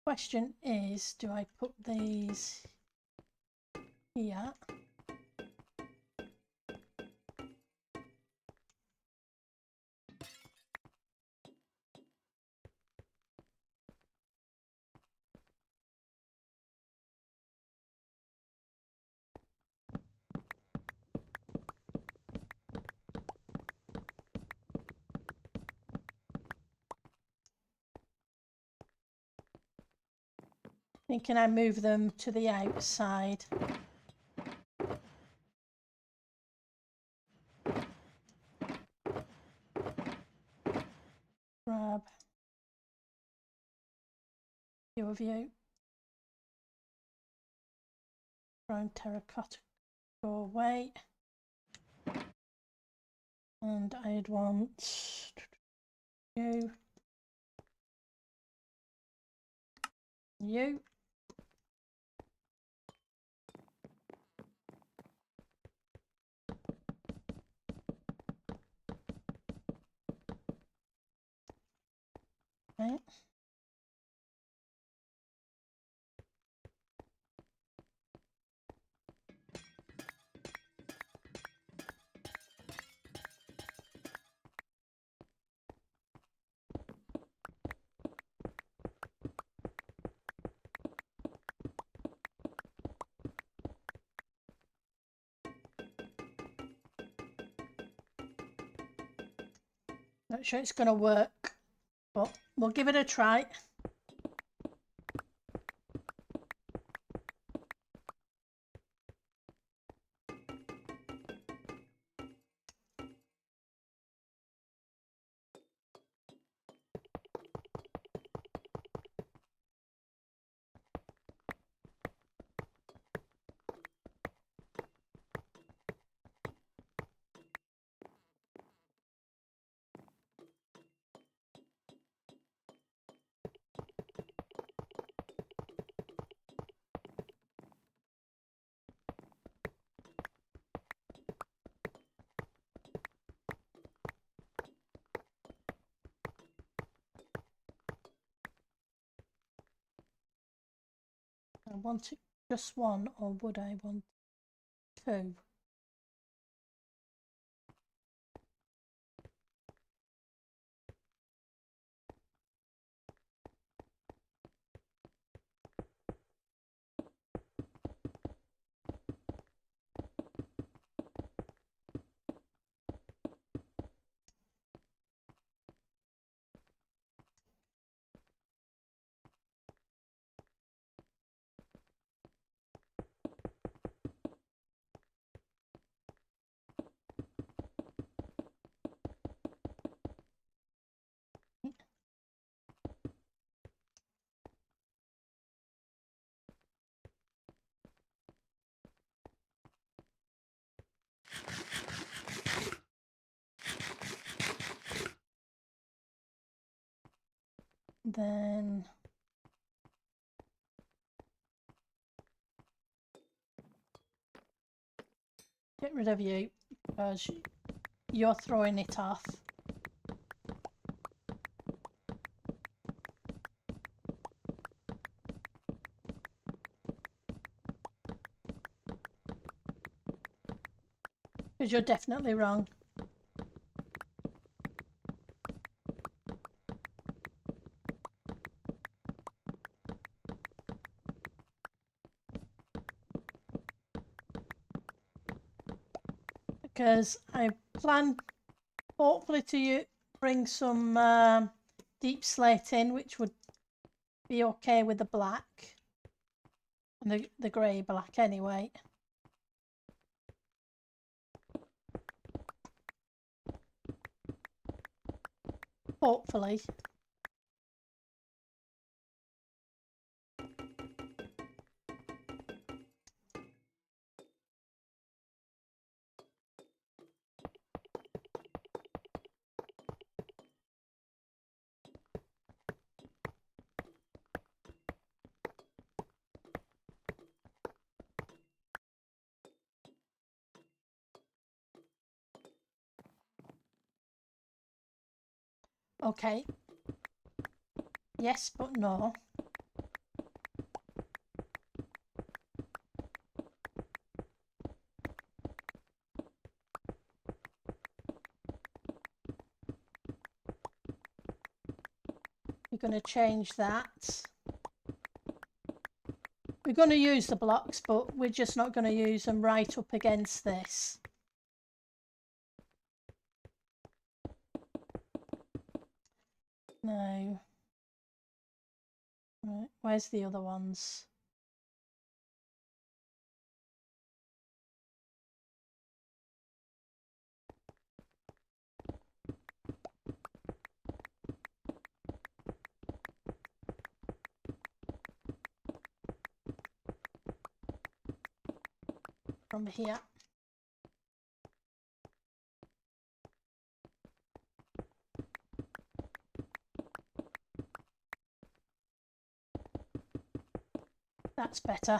S1: Question is, do I put these here? Thinking I move them to the outside. Grab your view. Brown terracotta, go away. And I'd want you. You. Right. Not sure it's going to work, but we'll give it a try. I want it just one, or would I want two? Then get rid of you because you're throwing it off. Because you're definitely wrong. because I plan hopefully to bring some deep slate in, which would be okay with the black and the grey black anyway. Hopefully. Okay. Yes, but no. We're going to change that. We're going to use the blocks, but we're just not going to use them right up against this. No. Right, where's the other ones? From here. That's better.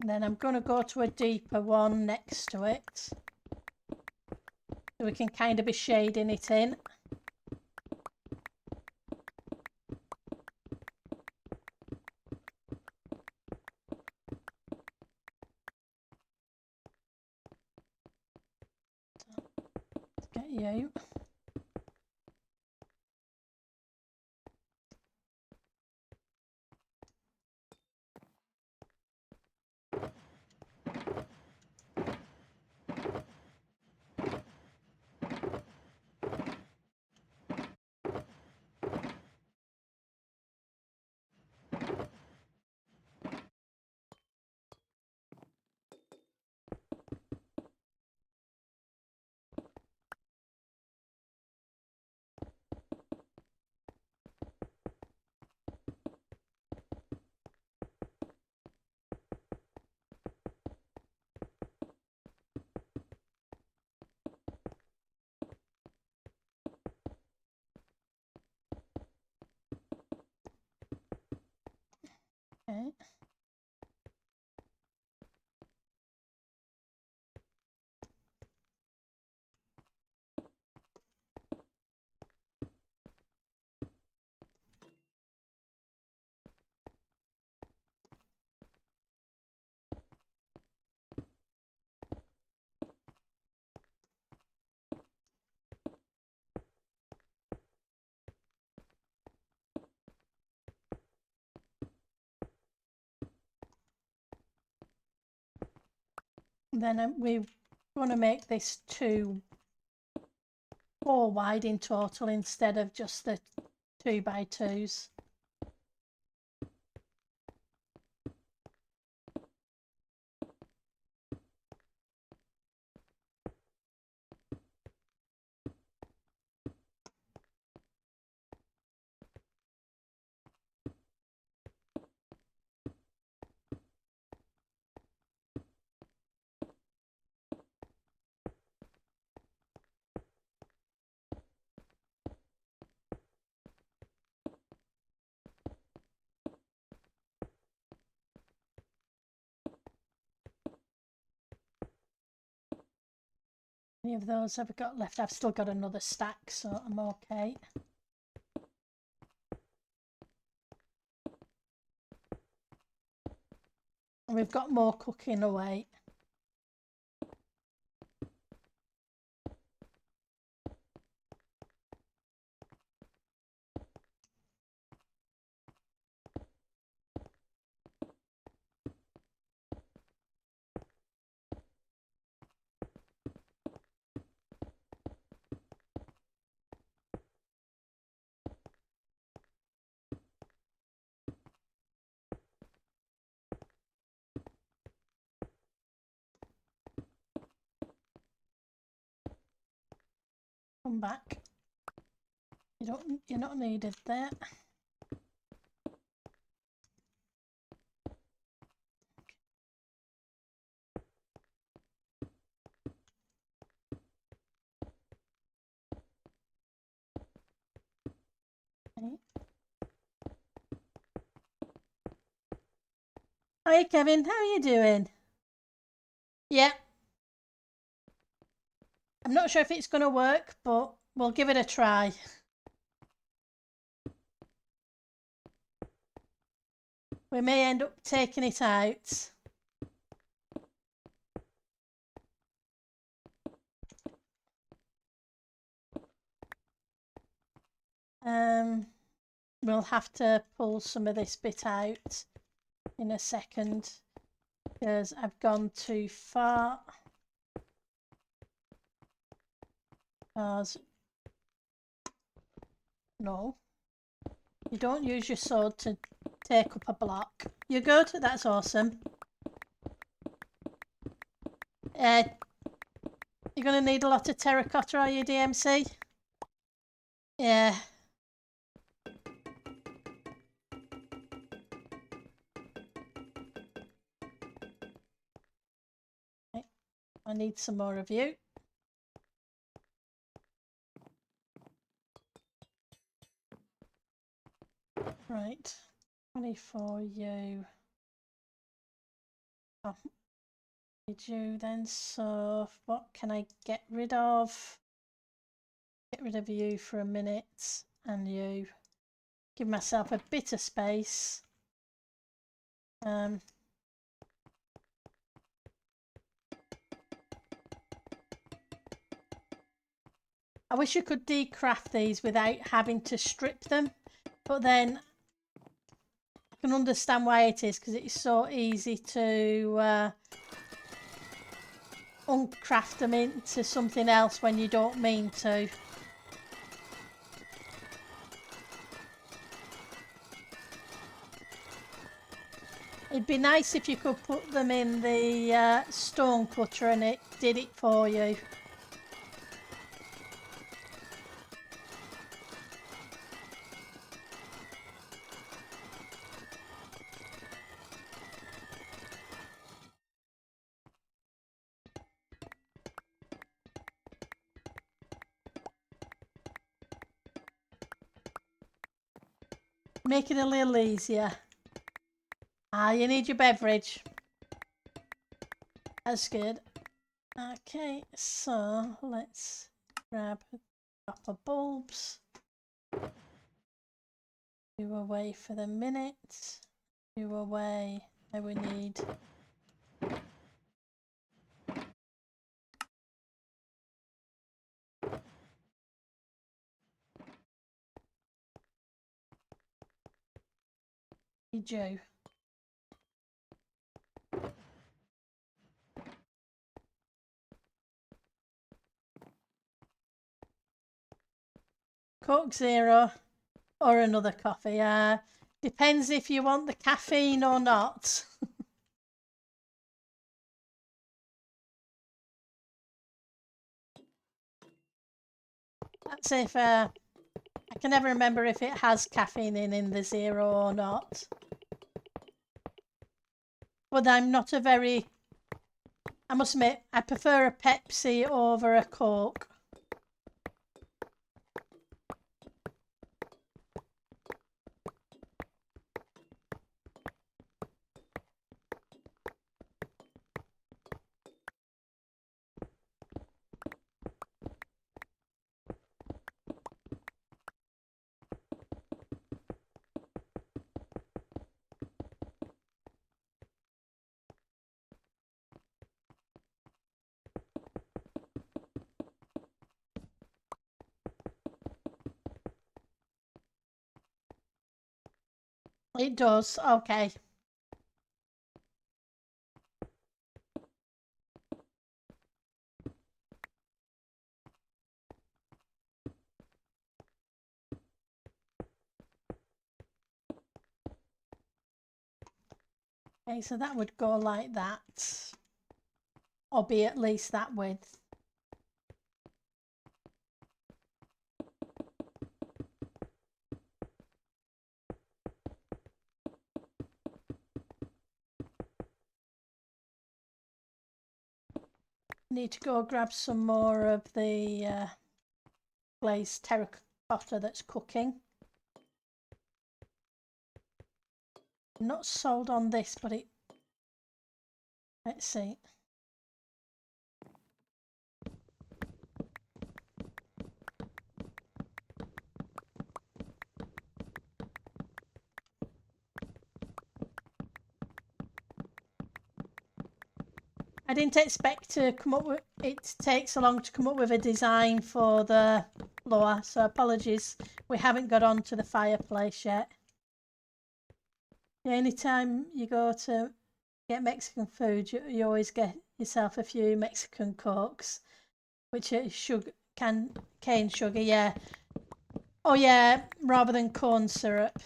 S1: And then I'm going to go to a deeper one next to it. So we can kind of be shading it in. Let's get you. Okay. Then we want to make this 4 wide in total instead of just the 2x2s. Any of those have I got left? I've still got another stack, so I'm okay. And we've got more cooking away. come back. You're not needed there. Okay. Hi Kevin, how are you doing? Yeah. I'm not sure if it's going to work, but we'll give it a try. We may end up taking it out. We'll have to pull some of this bit out in a second because I've gone too far. Because no, you don't use your sword to take up a block. You're good, that's awesome. You're going to need a lot of terracotta, are you, DMC? Yeah. Okay. I need some more of you. Right. 24 you. Oh, did you then? So what can I get rid of? Get rid of you for a minute and you. Give myself a bit of space. I wish you could decraft these without having to strip them, but then I can understand why it is because it's so easy to uncraft them into something else when you don't mean to. It'd be nice if you could put them in the stone cutter and it did it for you. Make it a little easier. Ah, you need your beverage. That's good. Okay, so let's grab a couple of bulbs. You away for the minute. You away. Now we need Joe. Coke Zero or another coffee. Depends if you want the caffeine or not. That's if I can never remember if it has caffeine in the Zero or not. But I'm not a very, I must admit, I prefer a Pepsi over a Coke. It does, okay. Okay, so that would go like that. Or be at least that width. Need to go grab some more of the glazed terracotta that's cooking. I'm not sold on this, but let's see. I didn't expect to come up with it. Takes so long to come up with a design for the floor, so apologies. We haven't got on to the fireplace yet. Yeah, anytime you go to get Mexican food, you always get yourself a few Mexican Cokes, which are cane sugar, yeah. Oh yeah, rather than corn syrup.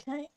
S1: Okay.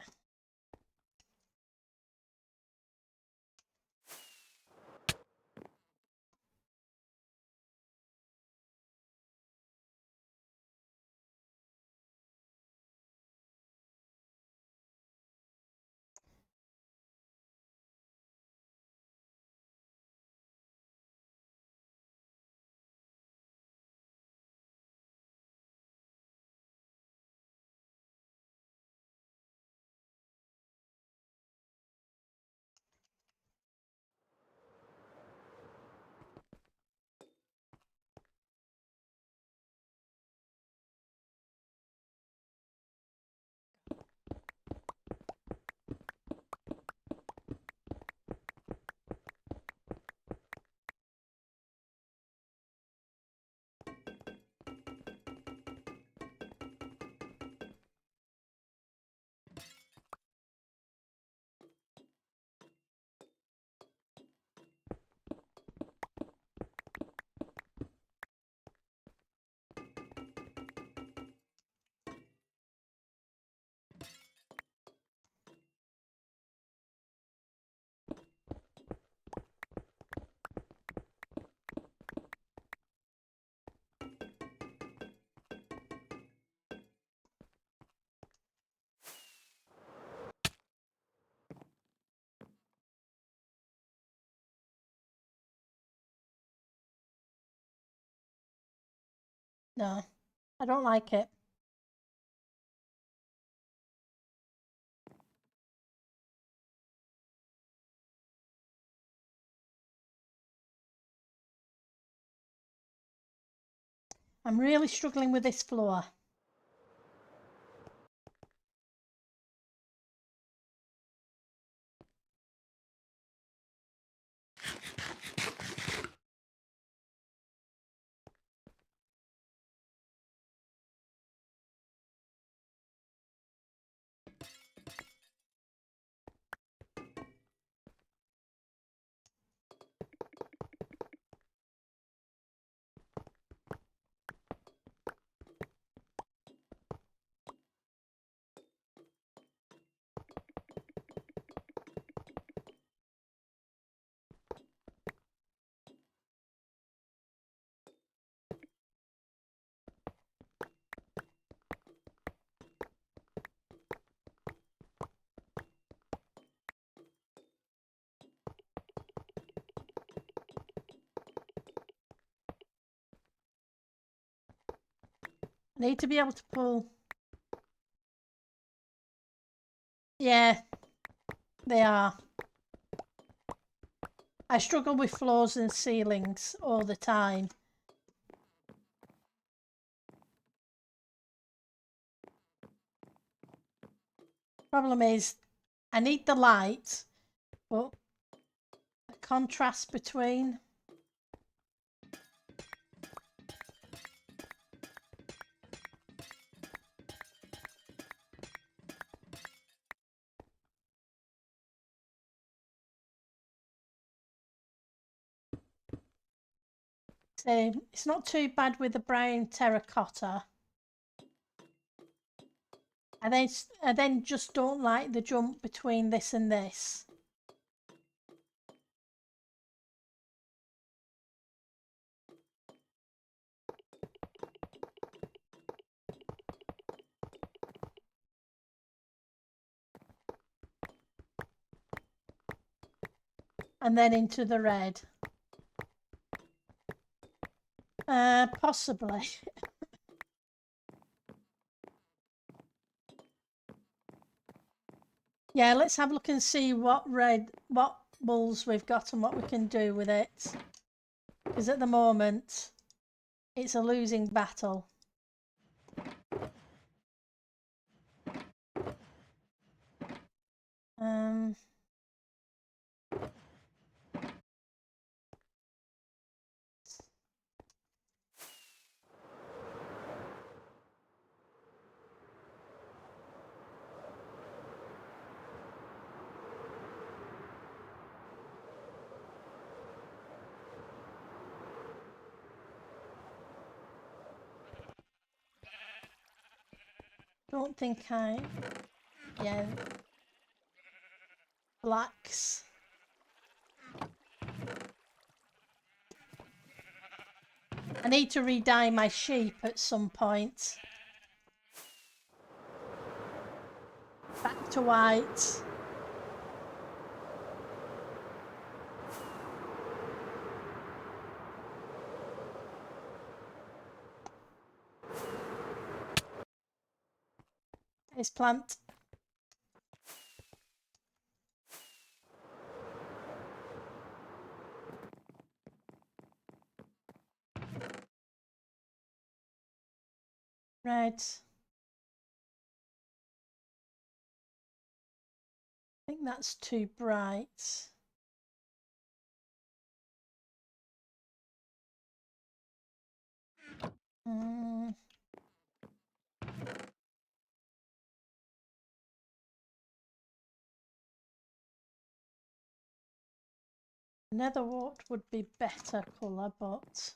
S1: No, I don't like it. I'm really struggling with this floor. I need to be able to pull. Yeah, they are. I struggle with floors and ceilings all the time. Problem is, I need the light, but the contrast between. It's not too bad with the brown terracotta. I then just don't like the jump between this and this. And then into the red. Possibly. Yeah, let's have a look and see what bulls we've got and what we can do with it. Because at the moment, it's a losing battle. Don't think yeah, blacks. I need to re-dye my sheep at some point. Back to white. This plant. Red. I think that's too bright. Netherwort would be better colour, but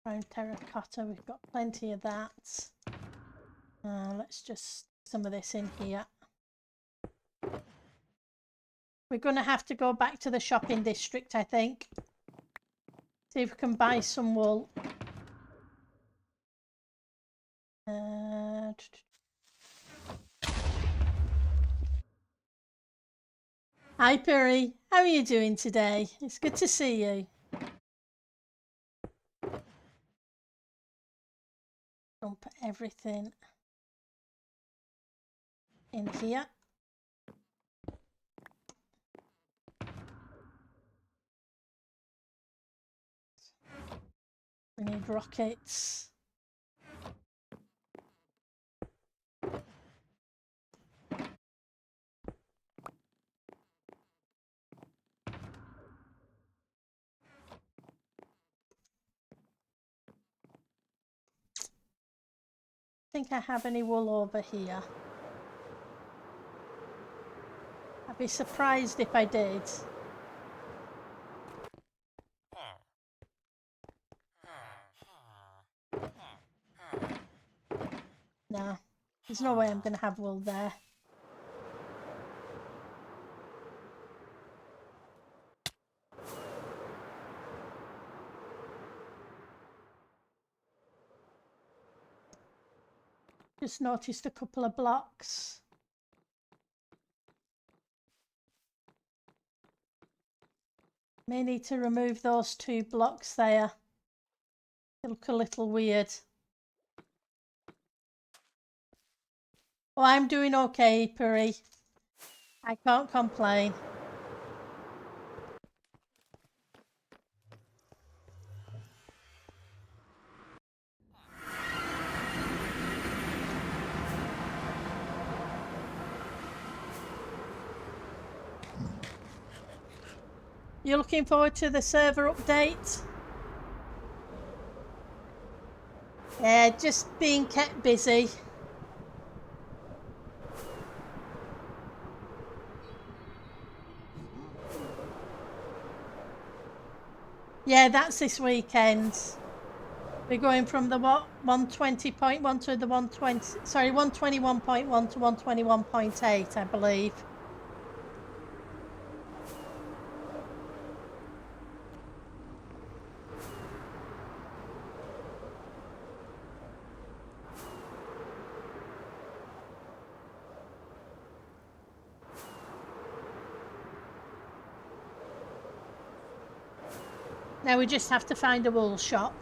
S1: brown terracotta, we've got plenty of that. Let's just stick some of this in here. We're going to have to go back to the shopping district, I think. See if we can buy some wool. Hi Puri, how are you doing today? It's good to see you. Dump everything in here. We need rockets. Think I have any wool over here. I'd be surprised if I did. No, there's no way I'm going to have wool there. Just noticed a couple of blocks. May need to remove those 2 blocks there. They look a little weird. Oh, I'm doing okay, Puri. I can't complain. You're looking forward to the server update? Yeah, just being kept busy. Yeah, that's this weekend. We're going from the what 120.1 to the 120. Sorry, 121.1 to 121.8, I believe. Now we just have to find a wool shop.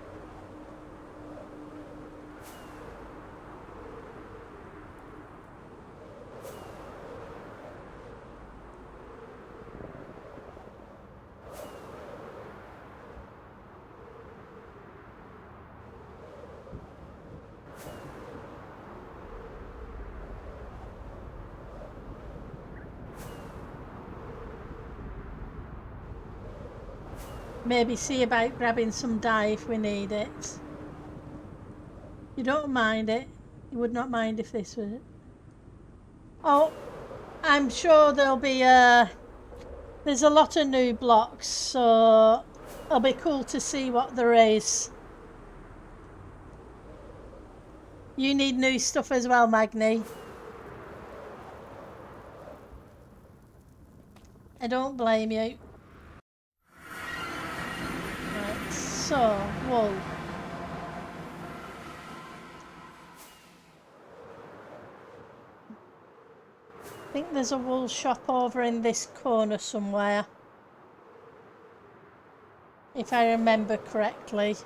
S1: Maybe see about grabbing some dye if we need it. You don't mind it? You would not mind if this was... Oh, I'm sure there'll be there's a lot of new blocks, so it'll be cool to see what there is. You need new stuff as well, Magni. I don't blame you. Right, so, wool. I think there's a wool shop over in this corner somewhere, if I remember correctly.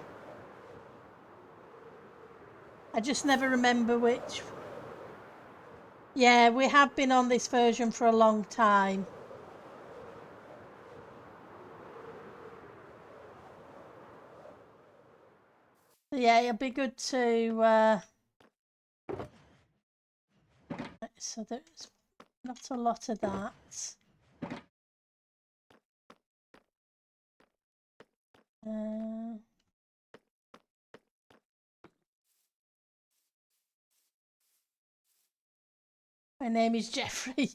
S1: I just never remember which. Yeah, we have been on this version for a long time. Yeah, it'll be good to... So there's not a lot of that. My name is Jeffrey.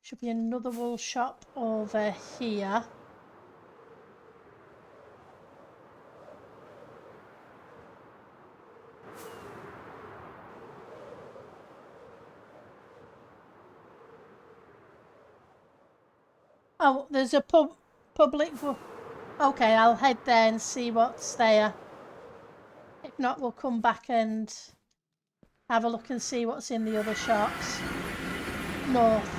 S1: Should be another wool shop over here. Oh, there's a public... Okay, I'll head there and see what's there. If not, we'll come back and have a look and see what's in the other shops. North.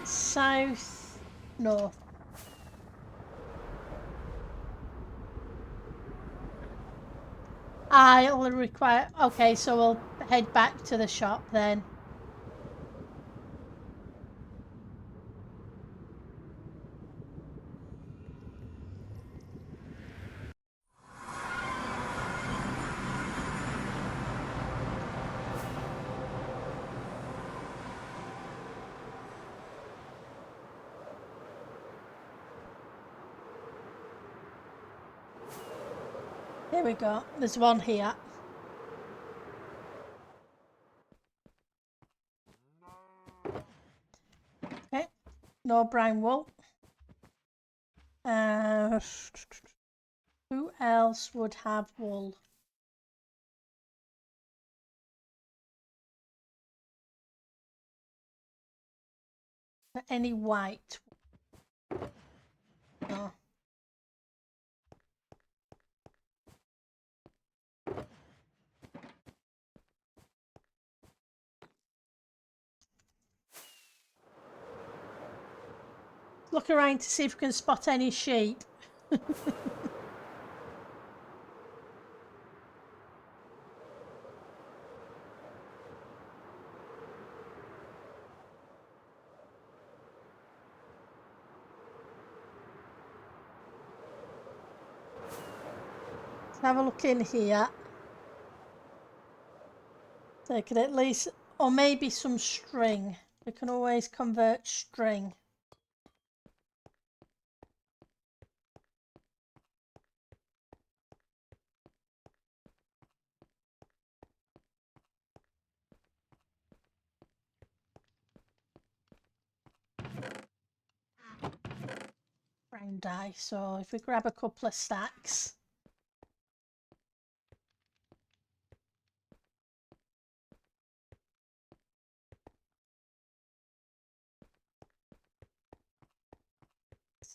S1: South. North. It'll require... Okay, so we'll head back to the shop then. Here we go. There's one here. Okay. No brown wool. Who else would have wool? Any white? No. Look around to see if we can spot any sheep. Let's have a look in here. So I could at least, or maybe some string. We can always convert string. iron dye. So if we grab a couple of stacks.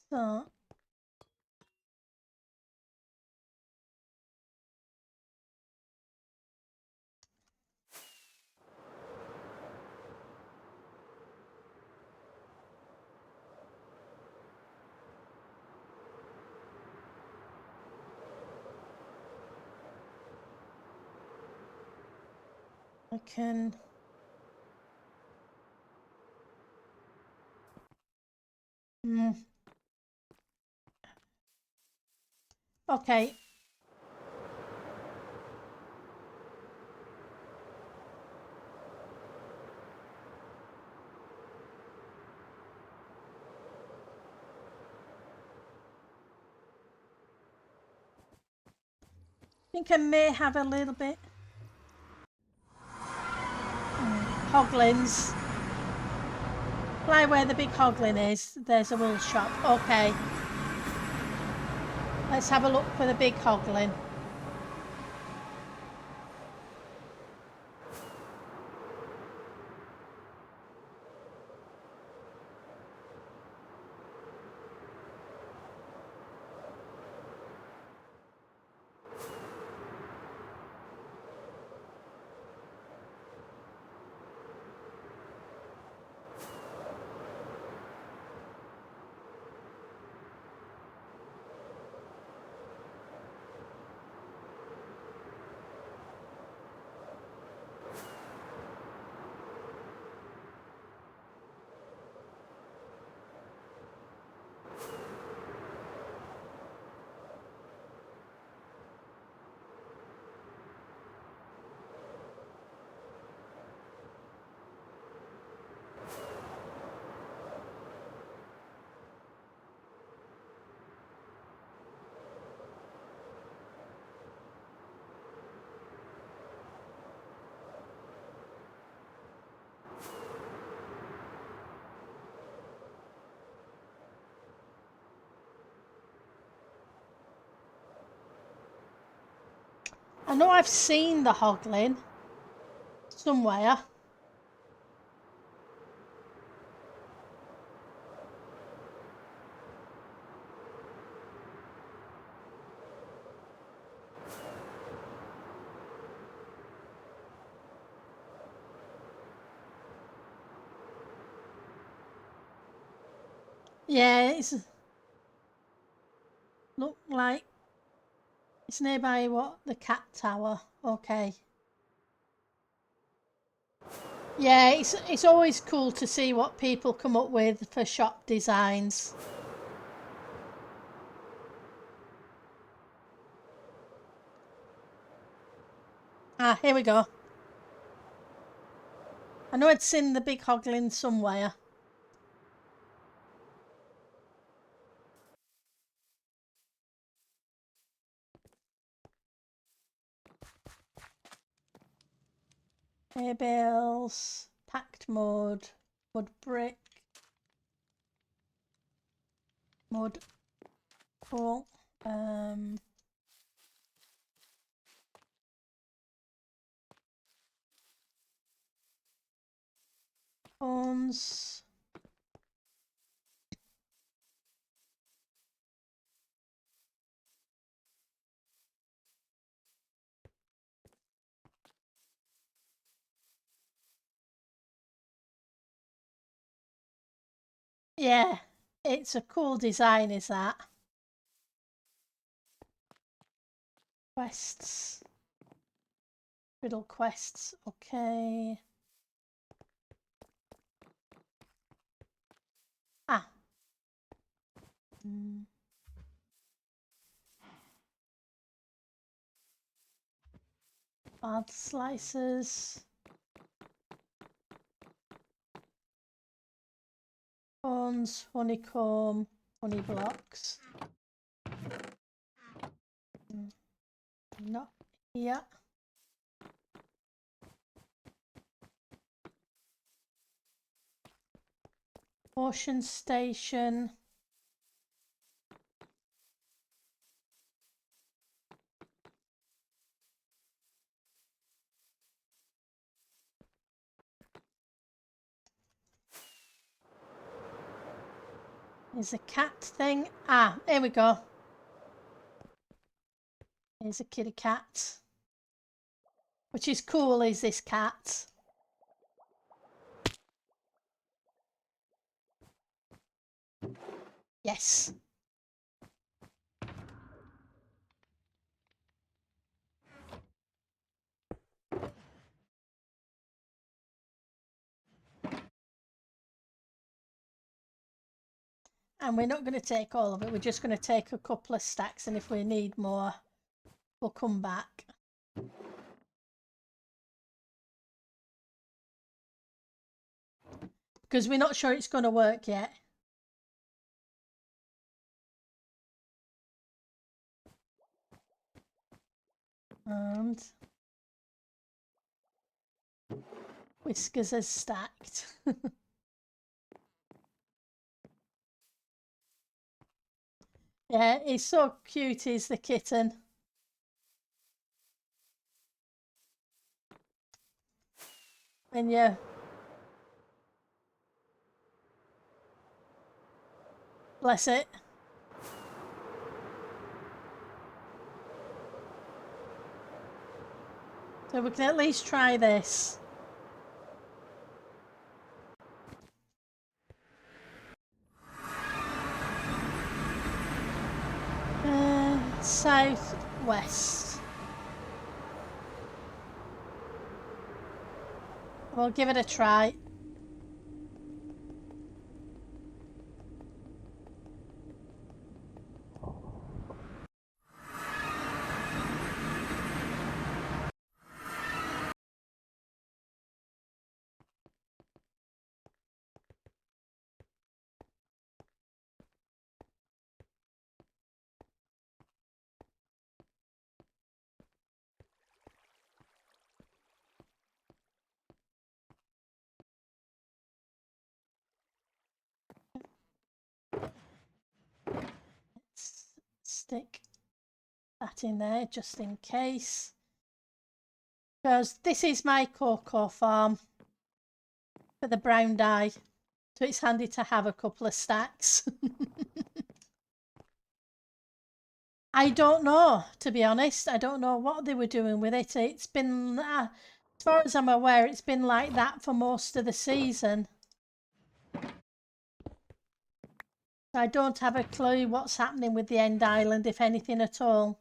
S1: So I can okay. I think I may have a little bit. Hoglins. Fly where the big hoglin is. There's a wool shop. Okay. Let's have a look for the big hoglin. I know I've seen the hoglin somewhere. Yeah, it's look like it's nearby what the cat tower. Okay. Yeah, it's always cool to see what people come up with for shop designs. Ah, here we go. I know I'd seen the big hoglin somewhere. Hay bales, packed mud, mud brick, mud cool. Bones. Yeah, it's a cool design, is that? Quests. Riddle quests. Okay. Ah. Bad slices. Bones, honeycomb, honey blocks. Not here. Ocean station. There's a cat thing. Ah, here we go. Here's a kitty cat. Which is cool, is this cat. Yes. And we're not going to take all of it. We're just going to take a couple of stacks. And if we need more, we'll come back. Because we're not sure it's going to work yet. And Whiskers is stacked. Yeah, he's so cute, he's the kitten. And yeah. Bless it. So we can at least try this. Southwest. We'll give it a try. Let's stick that in there just in case. Because this is my cocoa farm for the brown dye. So it's handy to have a couple of stacks. I don't know, to be honest. I don't know what they were doing with it. It's been, as far as I'm aware, it's been like that for most of the season. I don't have a clue what's happening with the end island, if anything at all.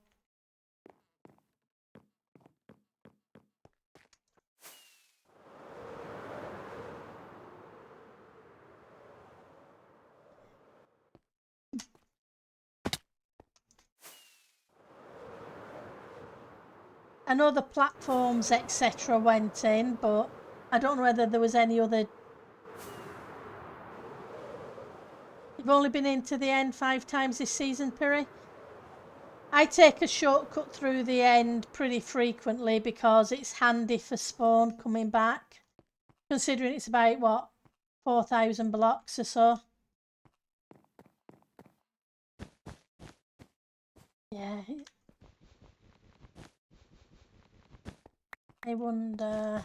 S1: I know the platforms, etc. went in, but I don't know whether there was any other. You've only been into the end 5 times this season, Piri? I take a shortcut through the end pretty frequently because it's handy for spawn coming back. Considering it's about, what, 4,000 blocks or so. Yeah. I wonder.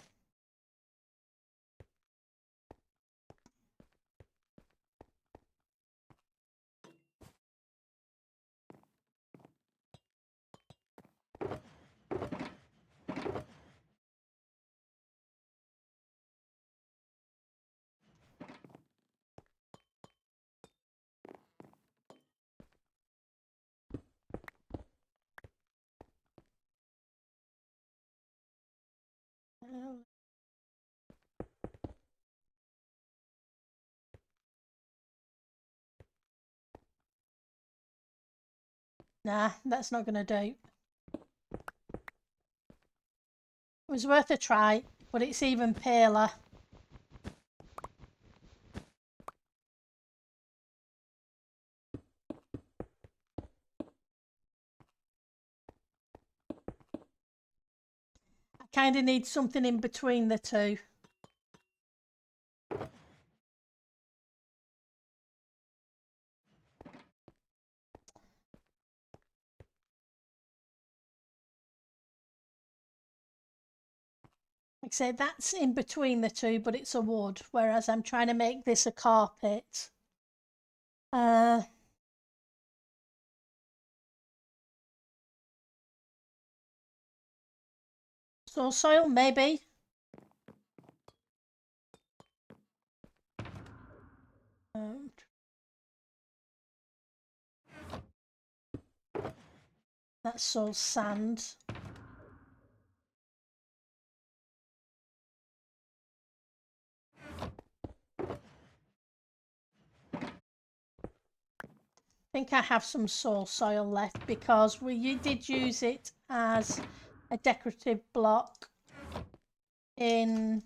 S1: Nah, that's not going to do. It was worth a try, but it's even paler. I kind of need something in between the two. Like I say, that's in between the two, but it's a wood, whereas I'm trying to make this a carpet. So soil, maybe. That's soil sand. I think I have some soil left because we did use it as a decorative block in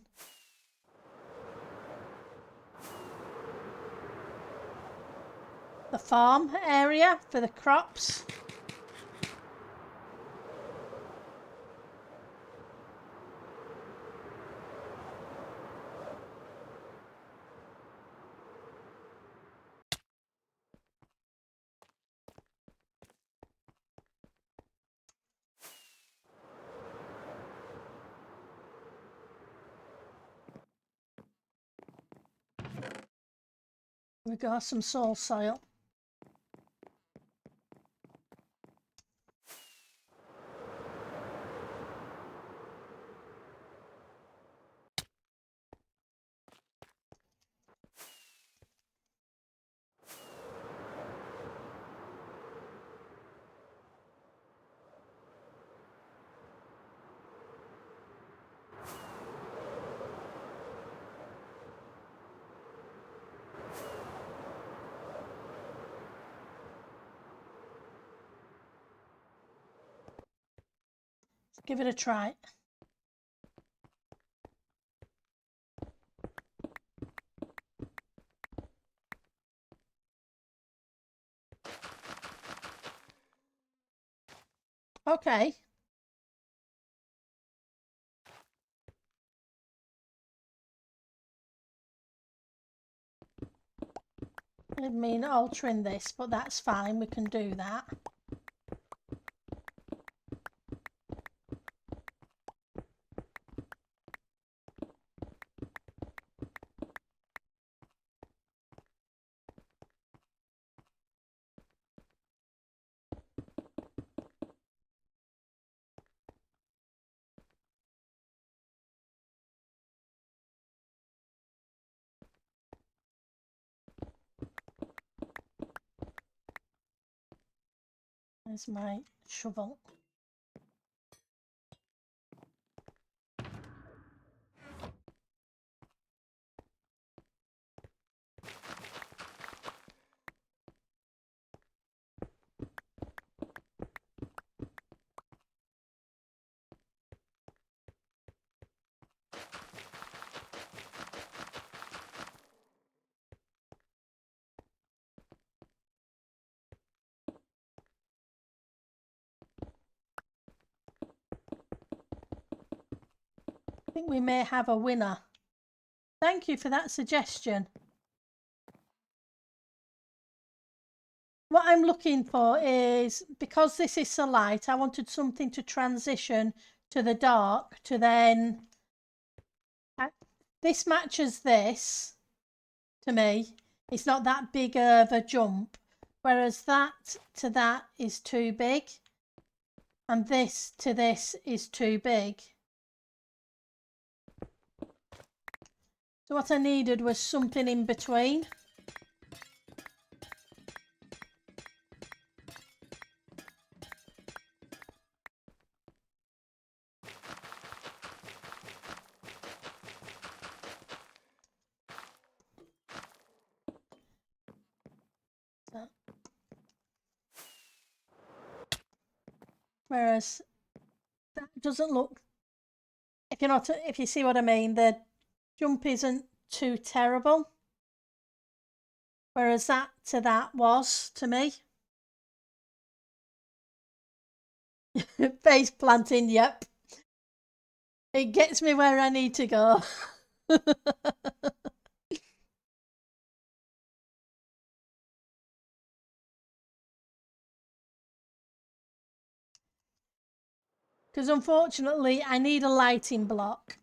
S1: the farm area for the crops. We got some soil. Give it a try. Okay. I didn't mean altering this, but that's fine. We can do that. There's my shovel. I think we may have a winner. Thank you for that suggestion. What I'm looking for is, because this is so light, I wanted something to transition to the dark to then... This matches this, to me. It's not that big of a jump. Whereas that to that is too big. And this to this is too big. So what I needed was something in between. Whereas that doesn't look, if you see what I mean, the jump isn't too terrible. Whereas that to that was to me. Face planting, yep. It gets me where I need to go. Because unfortunately I need a lighting block.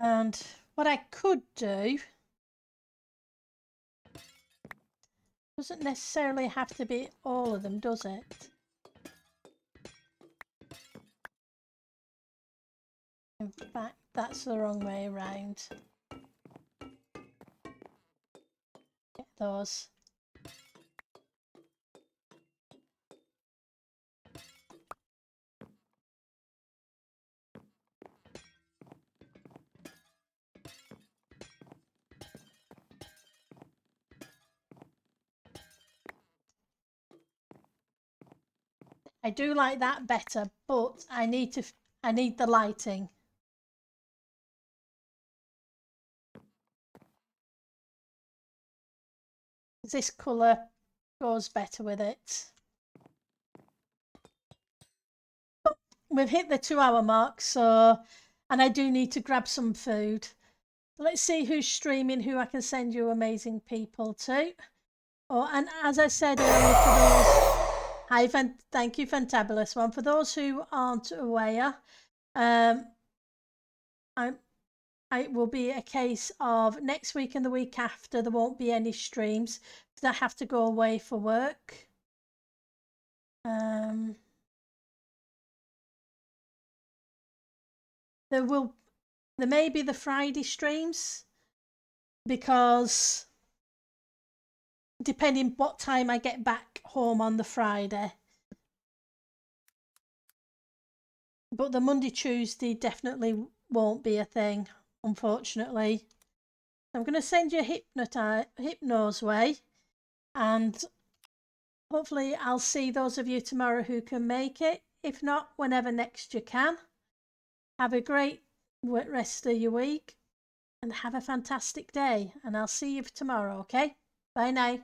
S1: And what I could do Doesn't necessarily have to be all of them, does it? In fact, that's the wrong way around. Get those. I do like that better, but I need the lighting. This colour goes better with it. We've hit the 2-hour mark, so, and I do need to grab some food. Let's see who's streaming, who I can send you amazing people to. Oh, and as I said earlier, for those, thank you, Fantabulous One. For those who aren't aware, it will be a case of next week and the week after there won't be any streams because I have to go away for work. There may be the Friday streams because depending what time I get back home on the Friday. But the Monday, Tuesday definitely won't be a thing, unfortunately. I'm going to send you Hypno's way, and hopefully I'll see those of you tomorrow who can make it. If not, whenever next you can. Have a great rest of your week and have a fantastic day, and I'll see you tomorrow, okay? Bye now.